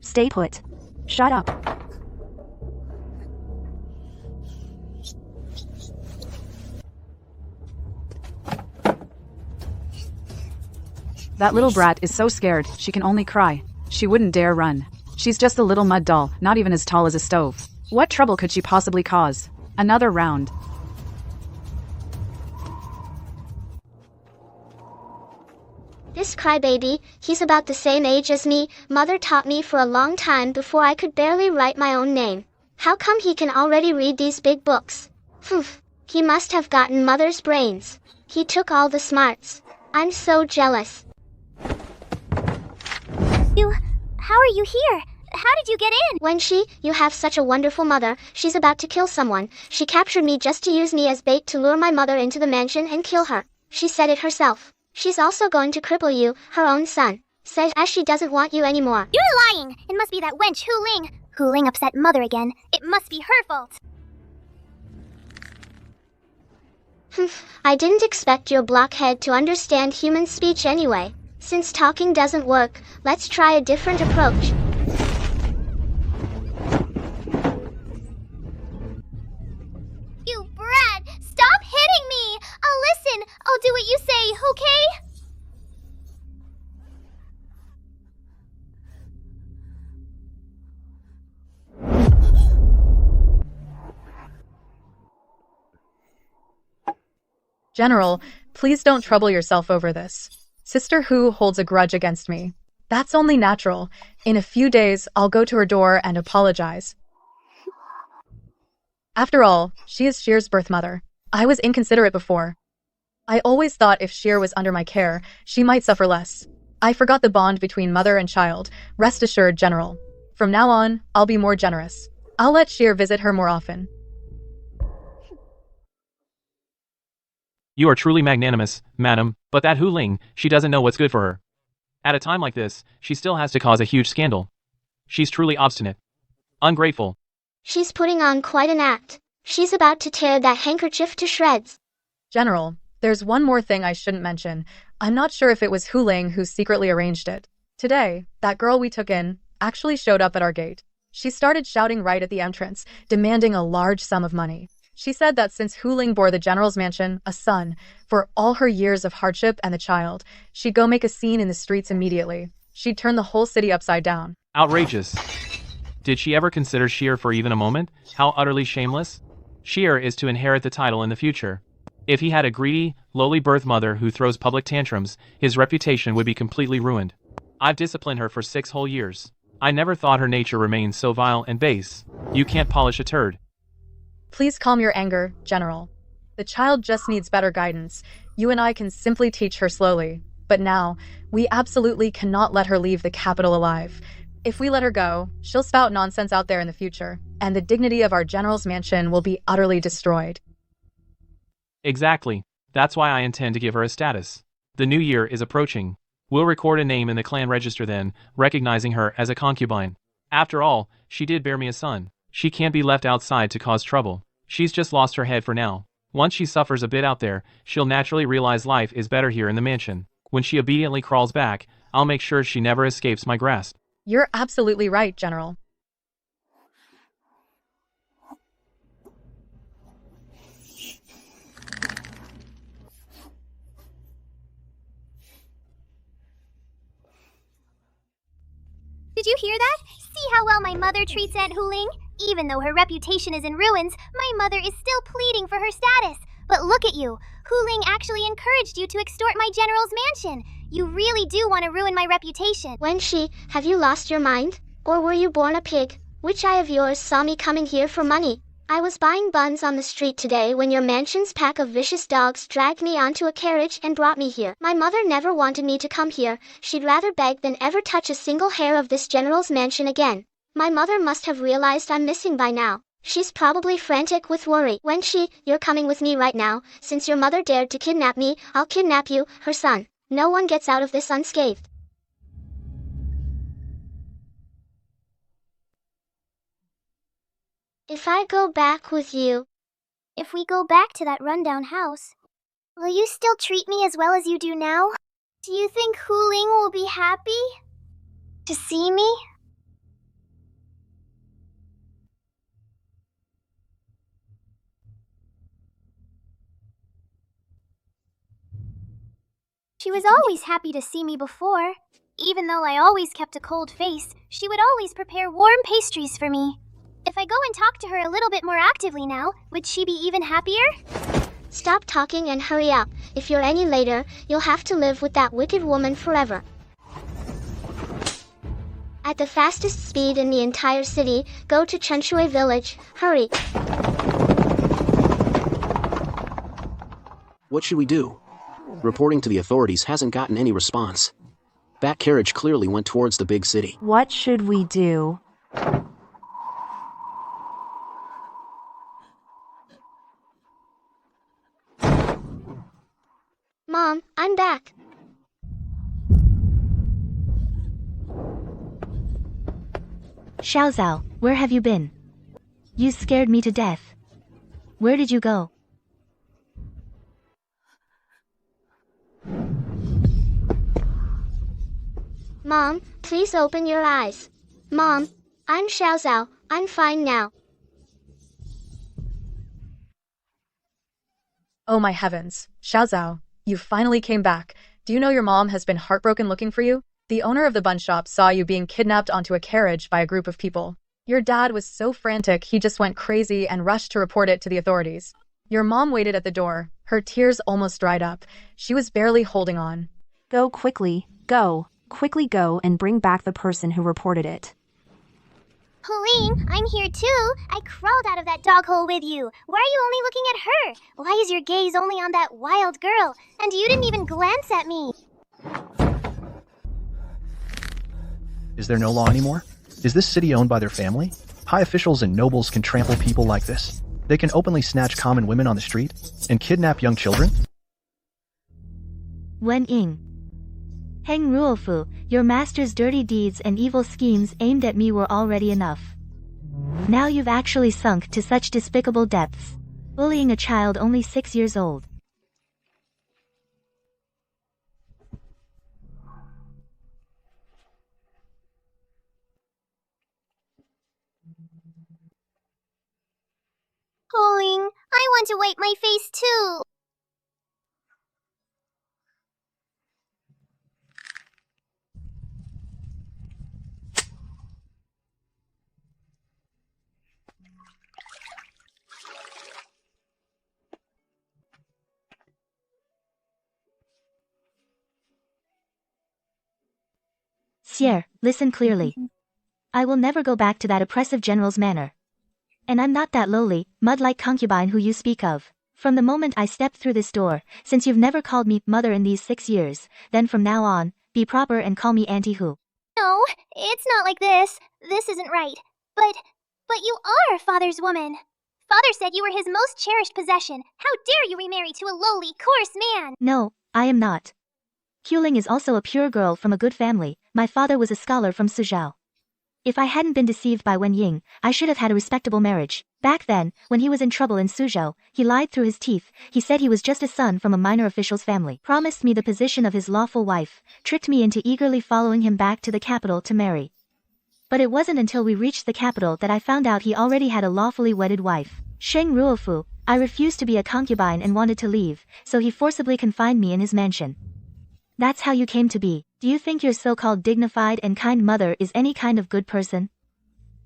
Stay put. Shut up. That little brat is so scared, she can only cry. She wouldn't dare run. She's just a little mud doll, not even as tall as a stove. What trouble could she possibly cause? Another round. This crybaby, he's about the same age as me. Mother taught me for a long time before I could barely write my own name. How come he can already read these big books? Humph, he must have gotten mother's brains. He took all the smarts. I'm so jealous. How are you here? How did you get in? Wenshi, you have such a wonderful mother. She's about to kill someone. She captured me just to use me as bait to lure my mother into the mansion and kill her. She said it herself. She's also going to cripple you, her own son. Says as she doesn't want you anymore. You're lying! It must be that wench Huling. Huling upset mother again. It must be her fault. I didn't expect your blockhead to understand human speech anyway. Since talking doesn't work, let's try a different approach. You brat! Stop hitting me! I'll listen. I'll do what you say, okay? General, please don't trouble yourself over this. Sister Hu holds a grudge against me. That's only natural. In a few days, I'll go to her door and apologize. After all, she is Shir's birth mother. I was inconsiderate before. I always thought if Shir was under my care, she might suffer less. I forgot the bond between mother and child. Rest assured, General. From now on, I'll be more generous. I'll let Shir visit her more often. You are truly magnanimous, madam, but that Hu Ling, she doesn't know what's good for her. At a time like this, she still has to cause a huge scandal. She's truly obstinate. Ungrateful. She's putting on quite an act. She's about to tear that handkerchief to shreds. General, there's one more thing I shouldn't mention. I'm not sure if it was Hu Ling who secretly arranged it. Today, that girl we took in actually showed up at our gate. She started shouting right at the entrance, demanding a large sum of money. She said that since Hu Ling bore the general's mansion, a son, for all her years of hardship and the child, she'd go make a scene in the streets immediately. She'd turn the whole city upside down. Outrageous. Did she ever consider Shir for even a moment? How utterly shameless? Shir is to inherit the title in the future. If he had a greedy, lowly birth mother who throws public tantrums, his reputation would be completely ruined. I've disciplined her for 6 whole years. I never thought her nature remained so vile and base. You can't polish a turd. Please calm your anger, General. The child just needs better guidance. You and I can simply teach her slowly. But now, we absolutely cannot let her leave the capital alive. If we let her go, she'll spout nonsense out there in the future, and the dignity of our general's mansion will be utterly destroyed. Exactly. That's why I intend to give her a status. The new year is approaching. We'll record a name in the clan register then, recognizing her as a concubine. After all, she did bear me a son. She can't be left outside to cause trouble. She's just lost her head for now. Once she suffers a bit out there, she'll naturally realize life is better here in the mansion. When she obediently crawls back, I'll make sure she never escapes my grasp. You're absolutely right, General. you hear that? See how well my mother treats Aunt Huling? Even though her reputation is in ruins, my mother is still pleading for her status. But look at you. Huling actually encouraged you to extort my general's mansion. You really do want to ruin my reputation. Wenshi, have you lost your mind? Or were you born a pig? Which eye of yours saw me coming here for money? I was buying buns on the street today when your mansion's pack of vicious dogs dragged me onto a carriage and brought me here. My mother never wanted me to come here. She'd rather beg than ever touch a single hair of this general's mansion again. My mother must have realized I'm missing by now. She's probably frantic with worry. Wenshi, you're coming with me right now. Since your mother dared to kidnap me, I'll kidnap you, her son. No one gets out of this unscathed. If I go back with you... If we go back to that rundown house, will you still treat me as well as you do now? Do you think Huling will be happy to see me? She was always happy to see me before. Even though I always kept a cold face, she would always prepare warm pastries for me. If I go and talk to her a little bit more actively now, would she be even happier? Stop talking and hurry up. If you're any later, you'll have to live with that wicked woman forever. At the fastest speed in the entire city, go to Chunshui village. Hurry. What should we do? Reporting to the authorities hasn't gotten any response. That carriage clearly went towards the big city. What should we do? Mom, I'm back. Xiaoza, where have you been? You scared me to death. Where did you go? Mom, please open your eyes. Mom, I'm Xiaoza. I'm fine now. Oh my heavens. Xiaozao, you finally came back. Do you know your mom has been heartbroken looking for you? The owner of the bun shop saw you being kidnapped onto a carriage by a group of people. Your dad was so frantic he just went crazy and rushed to report it to the authorities. Your mom waited at the door. Her tears almost dried up. She was barely holding on. Go quickly. Go. Quickly go and bring back the person who reported it. Huling, I'm here too. I crawled out of that dog hole with you. Why are you only looking at her? Why is your gaze only on that wild girl? And you didn't even glance at me. Is there no law anymore? Is this city owned by their family? High officials and nobles can trample people like this. They can openly snatch common women on the street and kidnap young children? Wen Ying. Heng Ruofu, your master's dirty deeds and evil schemes aimed at me were already enough. Now you've actually sunk to such despicable depths. Bullying a child only 6 years old. Huling, I want to wipe my face too. Sierre, listen clearly. I will never go back to that oppressive general's manner. And I'm not that lowly, mud-like concubine who you speak of. From the moment I stepped through this door, since you've never called me mother in these 6 years, then from now on, be proper and call me Auntie Hu. No, it's not like this. This isn't right. But you are father's woman. Father said you were his most cherished possession. How dare you remarry to a lowly, coarse man? No, I am not. Huling is also a pure girl from a good family. My father was a scholar from Suzhou. If I hadn't been deceived by Wen Ying, I should have had a respectable marriage. Back then, when he was in trouble in Suzhou, he lied through his teeth. He said he was just a son from a minor official's family, promised me the position of his lawful wife, tricked me into eagerly following him back to the capital to marry. But it wasn't until we reached the capital that I found out he already had a lawfully wedded wife. Sheng Ruofu, I refused to be a concubine and wanted to leave, so he forcibly confined me in his mansion. That's how you came to be. Do you think your so-called dignified and kind mother is any kind of good person?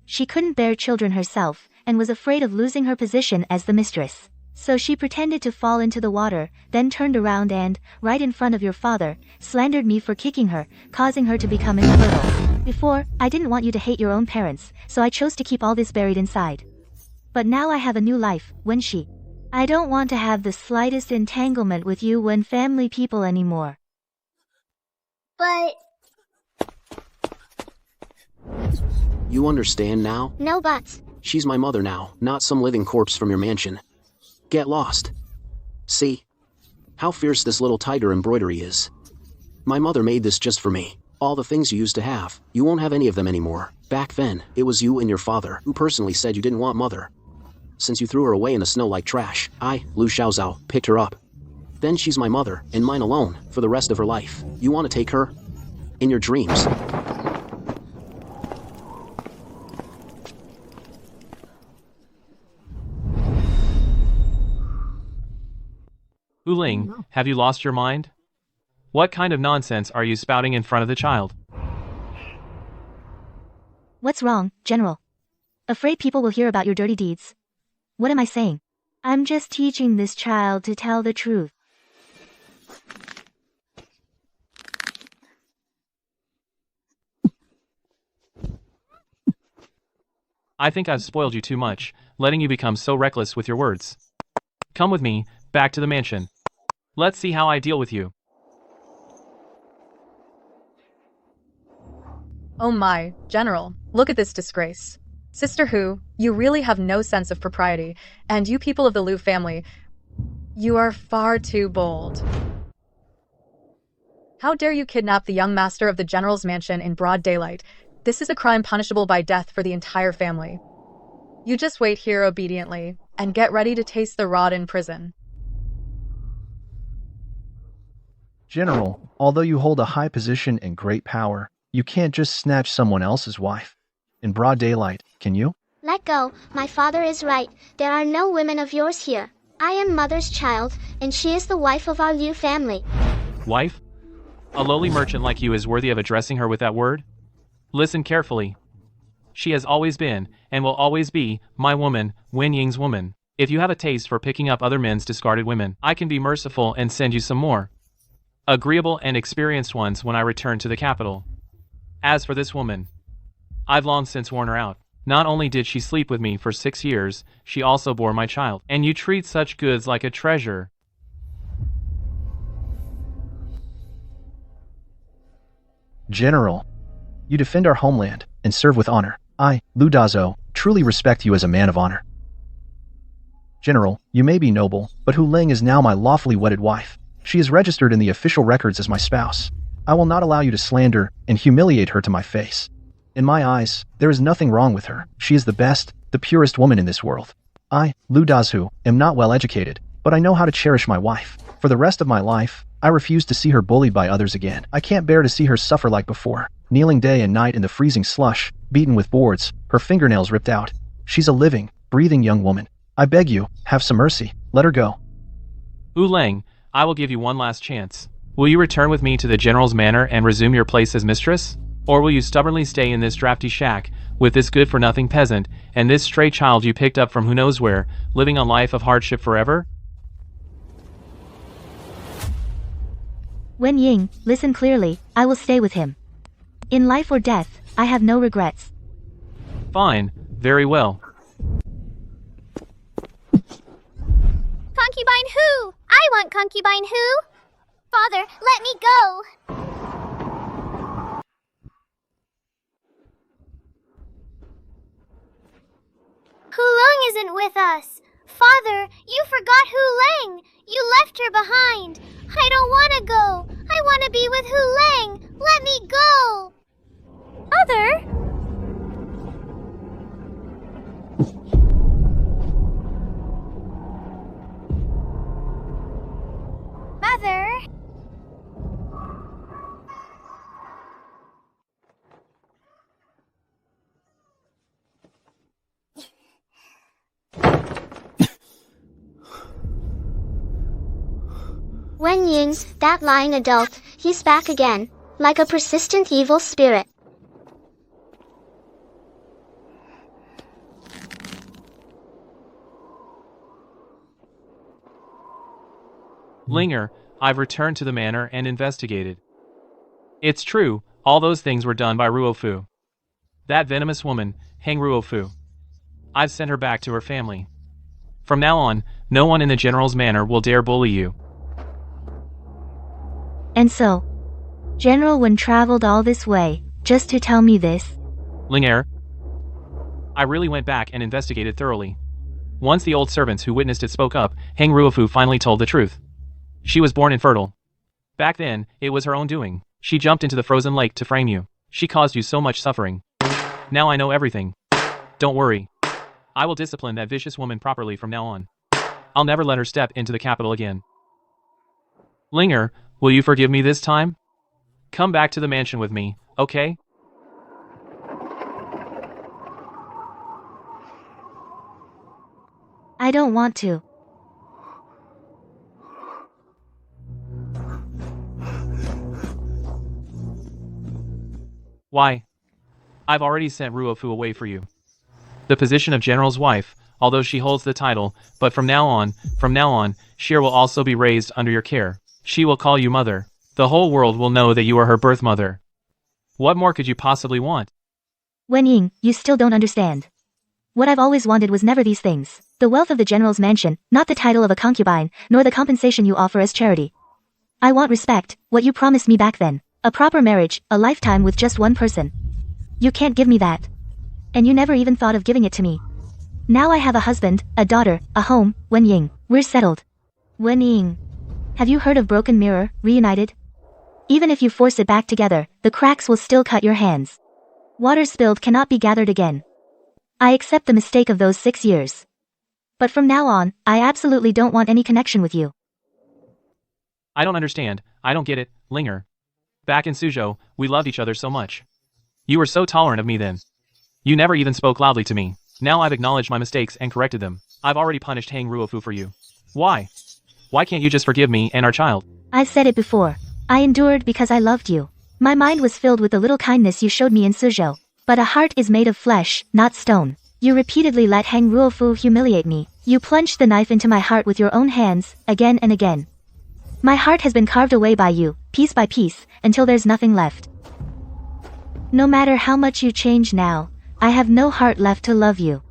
She couldn't bear children herself, and was afraid of losing her position as the mistress. So she pretended to fall into the water, then turned around and, right in front of your father, slandered me for kicking her, causing her to become infertile. Before, I didn't want you to hate your own parents, so I chose to keep all this buried inside. But now I have a new life, I don't want to have the slightest entanglement with you when family people anymore. But... You understand now? No buts. She's my mother now, not some living corpse from your mansion. Get lost. See? How fierce this little tiger embroidery is. My mother made this just for me. All the things you used to have, you won't have any of them anymore. Back then, it was you and your father who personally said you didn't want mother. Since you threw her away in the snow like trash, I, Lu Xiaoza, picked her up. Then she's my mother, and mine alone, for the rest of her life. You want to take her? In your dreams. Hu Ling, have you lost your mind? What kind of nonsense are you spouting in front of the child? What's wrong, General? Afraid people will hear about your dirty deeds? What am I saying? I'm just teaching this child to tell the truth. I think I've spoiled you too much, letting you become so reckless with your words. Come with me, back to the mansion. Let's see how I deal with you. Oh my, General, look at this disgrace. Sister Hu, you really have no sense of propriety, and you people of the Liu family, you are far too bold. How dare you kidnap the young master of the General's mansion in broad daylight? This is a crime punishable by death for the entire family. You just wait here obediently, and get ready to taste the rod in prison. General, although you hold a high position and great power, you can't just snatch someone else's wife. In broad daylight, can you? Let go, my father is right. There are no women of yours here. I am mother's child, and she is the wife of our Liu family. Wife? A lowly merchant like you is worthy of addressing her with that word? Listen carefully. She has always been, and will always be, my woman, Wen Ying's woman. If you have a taste for picking up other men's discarded women, I can be merciful and send you some more agreeable and experienced ones when I return to the capital. As for this woman, I've long since worn her out. Not only did she sleep with me for 6 years, she also bore my child. And you treat such goods like a treasure. General, you defend our homeland and serve with honor. I, Lu Dazo, truly respect you as a man of honor. General, you may be noble, but Hu Ling is now my lawfully wedded wife. She is registered in the official records as my spouse. I will not allow you to slander and humiliate her to my face. In my eyes, there is nothing wrong with her. She is the best, the purest woman in this world. I, Lu Dazu, am not well educated, but I know how to cherish my wife. For the rest of my life, I refuse to see her bullied by others again. I can't bear to see her suffer like before, kneeling day and night in the freezing slush, beaten with boards, her fingernails ripped out. She's a living, breathing young woman. I beg you, have some mercy. Let her go. Hu Ling, I will give you one last chance. Will you return with me to the General's manor and resume your place as mistress? Or will you stubbornly stay in this drafty shack, with this good-for-nothing peasant, and this stray child you picked up from who knows where, living a life of hardship forever? Wen Ying, listen clearly, I will stay with him. In life or death, I have no regrets. Fine, very well. Concubine Hu! I want Concubine Hu! Father, let me go! Hu Long isn't with us. Father, you forgot Hu Lang. You left her behind. I don't want to go. I want to be with Hu Lang. Let me go. Mother? Mother? Wen Ying, that lying adult, he's back again. like a persistent evil spirit. Linger, I've returned to the manor and investigated. It's true, all those things were done by Ruofu. That venomous woman, Hang Ruofu. I've sent her back to her family. From now on, no one in the General's manor will dare bully you. And so, General Wen traveled all this way, just to tell me this? Linger, I really went back and investigated thoroughly. Once the old servants who witnessed it spoke up, Hang Ruofu finally told the truth. She was born infertile. Back then, it was her own doing. She jumped into the frozen lake to frame you. She caused you so much suffering. Now I know everything. Don't worry. I will discipline that vicious woman properly from now on. I'll never let her step into the capital again. Linger, will you forgive me this time? Come back to the mansion with me, okay? I don't want to. Why? I've already sent Ruofu away for you. The position of General's wife, although she holds the title, but from now on, Shir will also be raised under your care. She will call you mother. The whole world will know that you are her birth mother. What more could you possibly want? Wen Ying, you still don't understand. What I've always wanted was never these things. The wealth of the General's mansion, not the title of a concubine, nor the compensation you offer as charity. I want respect, what you promised me back then. A proper marriage, a lifetime with just one person. You can't give me that. And you never even thought of giving it to me. Now I have a husband, a daughter, a home, Wen Ying, we're settled. Wen Ying. Have you heard of broken mirror, reunited? Even if you force it back together, the cracks will still cut your hands. Water spilled cannot be gathered again. I accept the mistake of those 6 years. But from now on, I absolutely don't want any connection with you. I don't understand, I don't get it, Linger. Back in Suzhou, we loved each other so much. You were so tolerant of me then. You never even spoke loudly to me. Now I've acknowledged my mistakes and corrected them. I've already punished Hang Ruofu for you. Why? Why can't you just forgive me and our child? I've said it before. I endured because I loved you. My mind was filled with the little kindness you showed me in Suzhou. But a heart is made of flesh, not stone. You repeatedly let Hang Ruofu humiliate me. You plunged the knife into my heart with your own hands, again and again. My heart has been carved away by you, piece by piece, until there's nothing left. No matter how much you change now, I have no heart left to love you.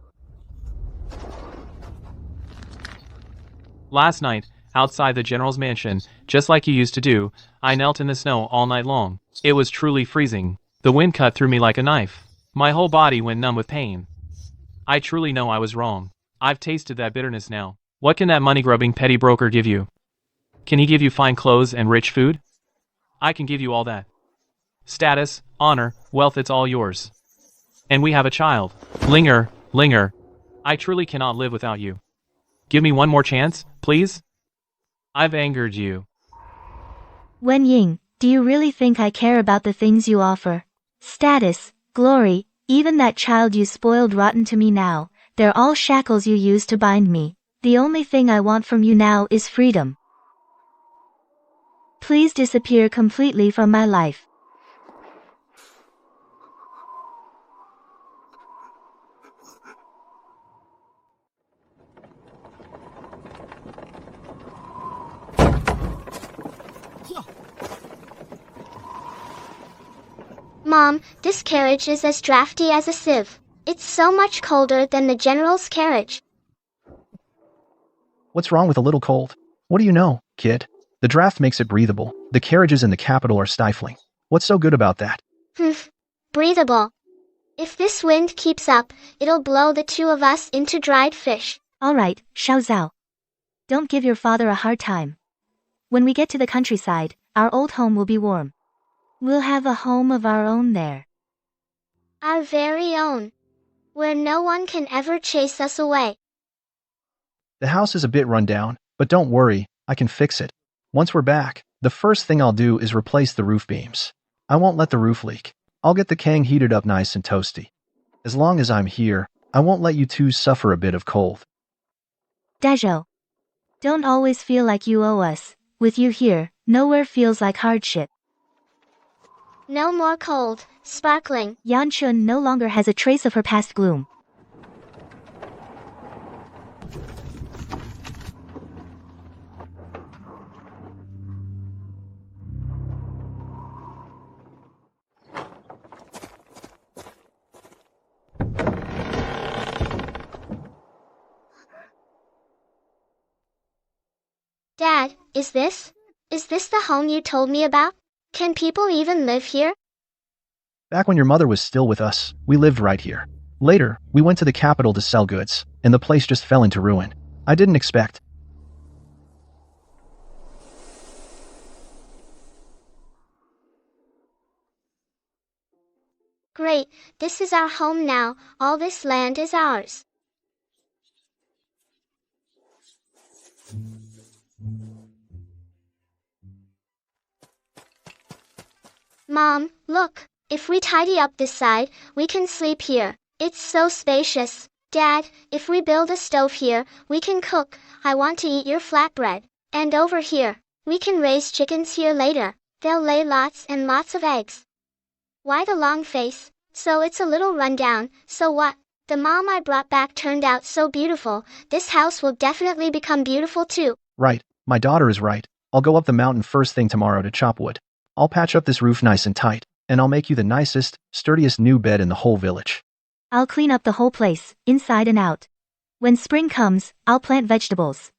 Last night, outside the General's mansion, just like you used to do, I knelt in the snow all night long. It was truly freezing. The wind cut through me like a knife. My whole body went numb with pain. I truly know I was wrong. I've tasted that bitterness now. What can that money-grubbing petty broker give you? Can he give you fine clothes and rich food? I can give you all that. Status, honor, wealth, it's all yours. And we have a child. Linger, I truly cannot live without you. Give me one more chance, please? I've angered you. Wen Ying, do you really think I care about the things you offer? Status, glory, even that child you spoiled rotten to me now, they're all shackles you use to bind me. The only thing I want from you now is freedom. Please disappear completely from my life. Mom, this carriage is as drafty as a sieve. It's so much colder than the General's carriage. What's wrong with a little cold? What do you know, kid? The draft makes it breathable. The carriages in the capital are stifling. What's so good about that? Breathable. If this wind keeps up, it'll blow the two of us into dried fish. All right, Xiaoza. Don't give your father a hard time. When we get to the countryside, our old home will be warm. We'll have a home of our own there. Our very own. Where no one can ever chase us away. The house is a bit run down, but don't worry, I can fix it. Once we're back, the first thing I'll do is replace the roof beams. I won't let the roof leak. I'll get the kang heated up nice and toasty. As long as I'm here, I won't let you two suffer a bit of cold. Dazhou. Don't always feel like you owe us. With you here, nowhere feels like hardship. No more cold, sparkling. Yanchun no longer has a trace of her past gloom. Dad, is this the home you told me about? Can people even live here? Back when your mother was still with us, we lived right here. Later, we went to the capital to sell goods, and the place just fell into ruin. I didn't expect. Great, this is our home now. All this land is ours. Mom, look, if we tidy up this side, we can sleep here. It's so spacious. Dad, if we build a stove here, we can cook. I want to eat your flatbread. And over here, we can raise chickens here later. They'll lay lots and lots of eggs. Why the long face? So it's a little rundown, so what? The mom I brought back turned out so beautiful. This house will definitely become beautiful too. Right, my daughter is right. I'll go up the mountain first thing tomorrow to chop wood. I'll patch up this roof nice and tight, and I'll make you the nicest, sturdiest new bed in the whole village. I'll clean up the whole place, inside and out. When spring comes, I'll plant vegetables.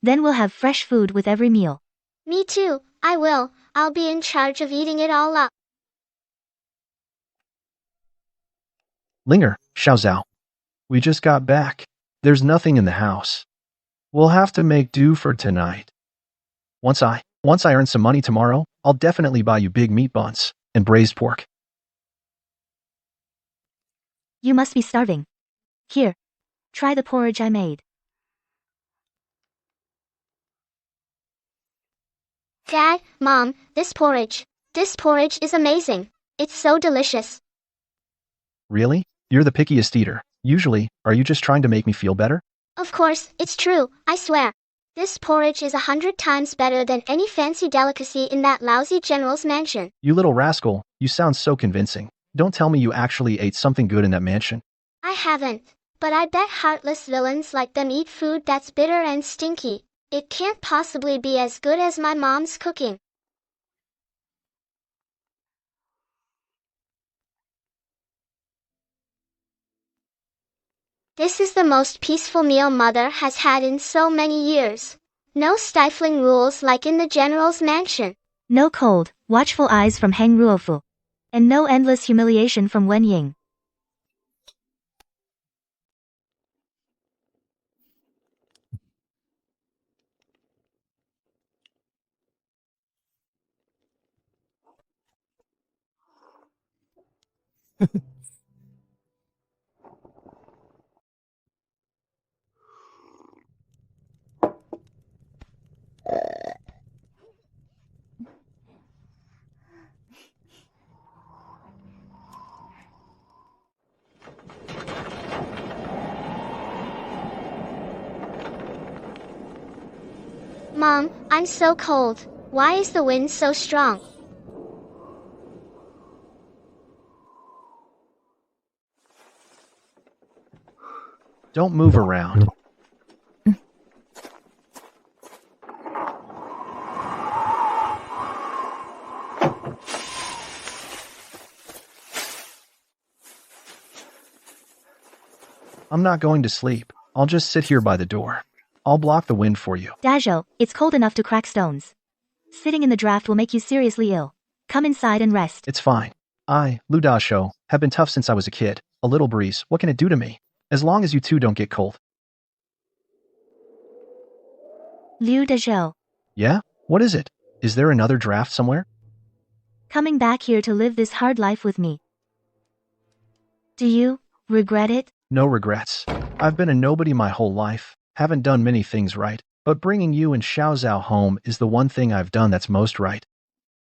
Then we'll have fresh food with every meal. Me too, I will. I'll be in charge of eating it all up. Linger, Xiaoza. We just got back. There's nothing in the house. We'll have to make do for tonight. Once I earn some money tomorrow, I'll definitely buy you big meat buns and braised pork. You must be starving. Here, try the porridge I made. Dad, Mom, this porridge is amazing. It's so delicious. Really? You're the pickiest eater. Usually, are you just trying to make me feel better? Of course, it's true, I swear. This porridge is 100 times better than any fancy delicacy in that lousy general's mansion. You little rascal, you sound so convincing. Don't tell me you actually ate something good in that mansion. I haven't, but I bet heartless villains like them eat food that's bitter and stinky. It can't possibly be as good as my mom's cooking. This is the most peaceful meal Mother has had in so many years. No stifling rules like in the general's mansion. No cold, watchful eyes from Heng Ruofu. And no endless humiliation from Wen Ying. Mom, I'm so cold. Why is the wind so strong? Don't move around. I'm not going to sleep. I'll just sit here by the door. I'll block the wind for you. Dazhou, it's cold enough to crack stones. Sitting in the draft will make you seriously ill. Come inside and rest. It's fine. I, Lu Dashou, have been tough since I was a kid. A little breeze, what can it do to me? As long as you two don't get cold. Liu Dazhou. Yeah? What is it? Is there another draft somewhere? Coming back here to live this hard life with me. Do you regret it? No regrets. I've been a nobody my whole life. Haven't done many things right, but bringing you and Xiaoza home is the one thing I've done that's most right.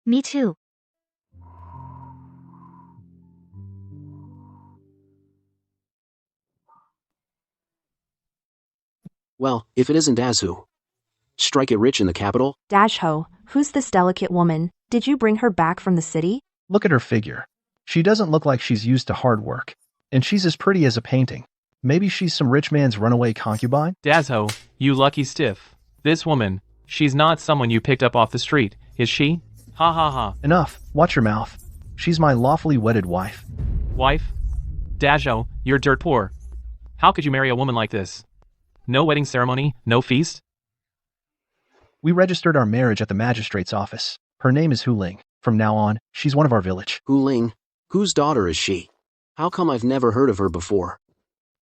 Me too. Well, if it isn't Azu. Strike it rich in the capital? Dashho, who's this delicate woman? Did you bring her back from the city? Look at her figure. She doesn't look like she's used to hard work. And she's as pretty as a painting. Maybe she's some rich man's runaway concubine? Dazho, you lucky stiff. This woman, she's not someone you picked up off the street, is she? Ha ha ha. Enough. Watch your mouth. She's my lawfully wedded wife. Wife? Dazho, you're dirt poor. How could you marry a woman like this? No wedding ceremony, no feast? We registered our marriage at the magistrate's office. Her name is Hu Ling. From now on, she's one of our village. Hu Ling? Whose daughter is she? How come I've never heard of her before?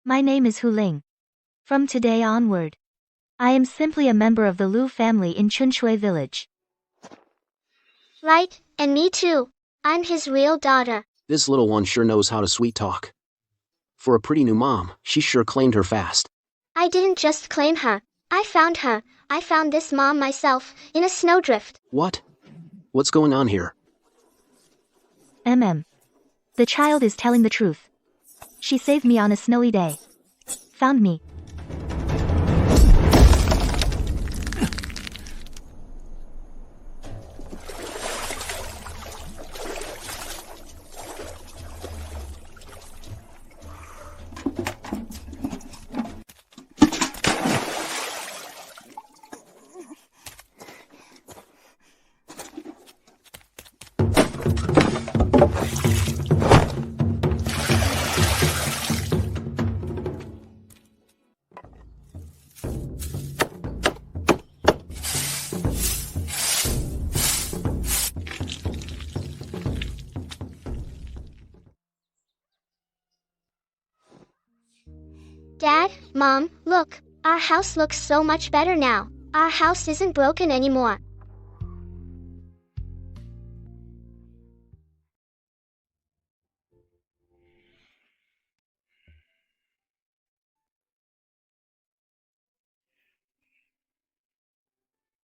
My name is Hu Ling. From today onward, I am simply a member of the Lu family in Chunshui village. Right, and me too. I'm his real daughter. This little one sure knows how to sweet talk. For a pretty new mom, she sure claimed her fast. I didn't just claim her. I found her. I found this mom myself, in a snowdrift. What? What's going on here? The child is telling the truth. She saved me on a snowy day. Found me. Dad, Mom, look. Our house looks so much better now. Our house isn't broken anymore.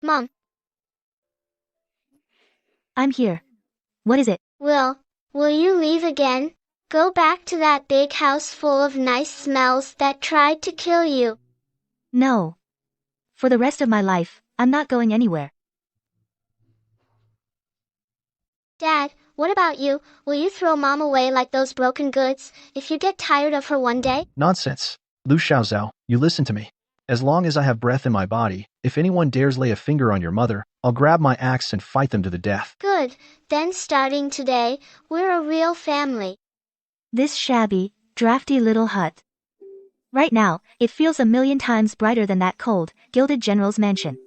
Mom. I'm here. What is it? Will you leave again? Go back to that big house full of nice smells that tried to kill you. No. For the rest of my life, I'm not going anywhere. Dad, what about you? Will you throw Mom away like those broken goods, if you get tired of her one day? Nonsense. Lu Xiaoza, you listen to me. As long as I have breath in my body, if anyone dares lay a finger on your mother, I'll grab my axe and fight them to the death. Good. Then starting today, we're a real family. This shabby, drafty little hut. Right now, it feels a million times brighter than that cold, gilded general's mansion.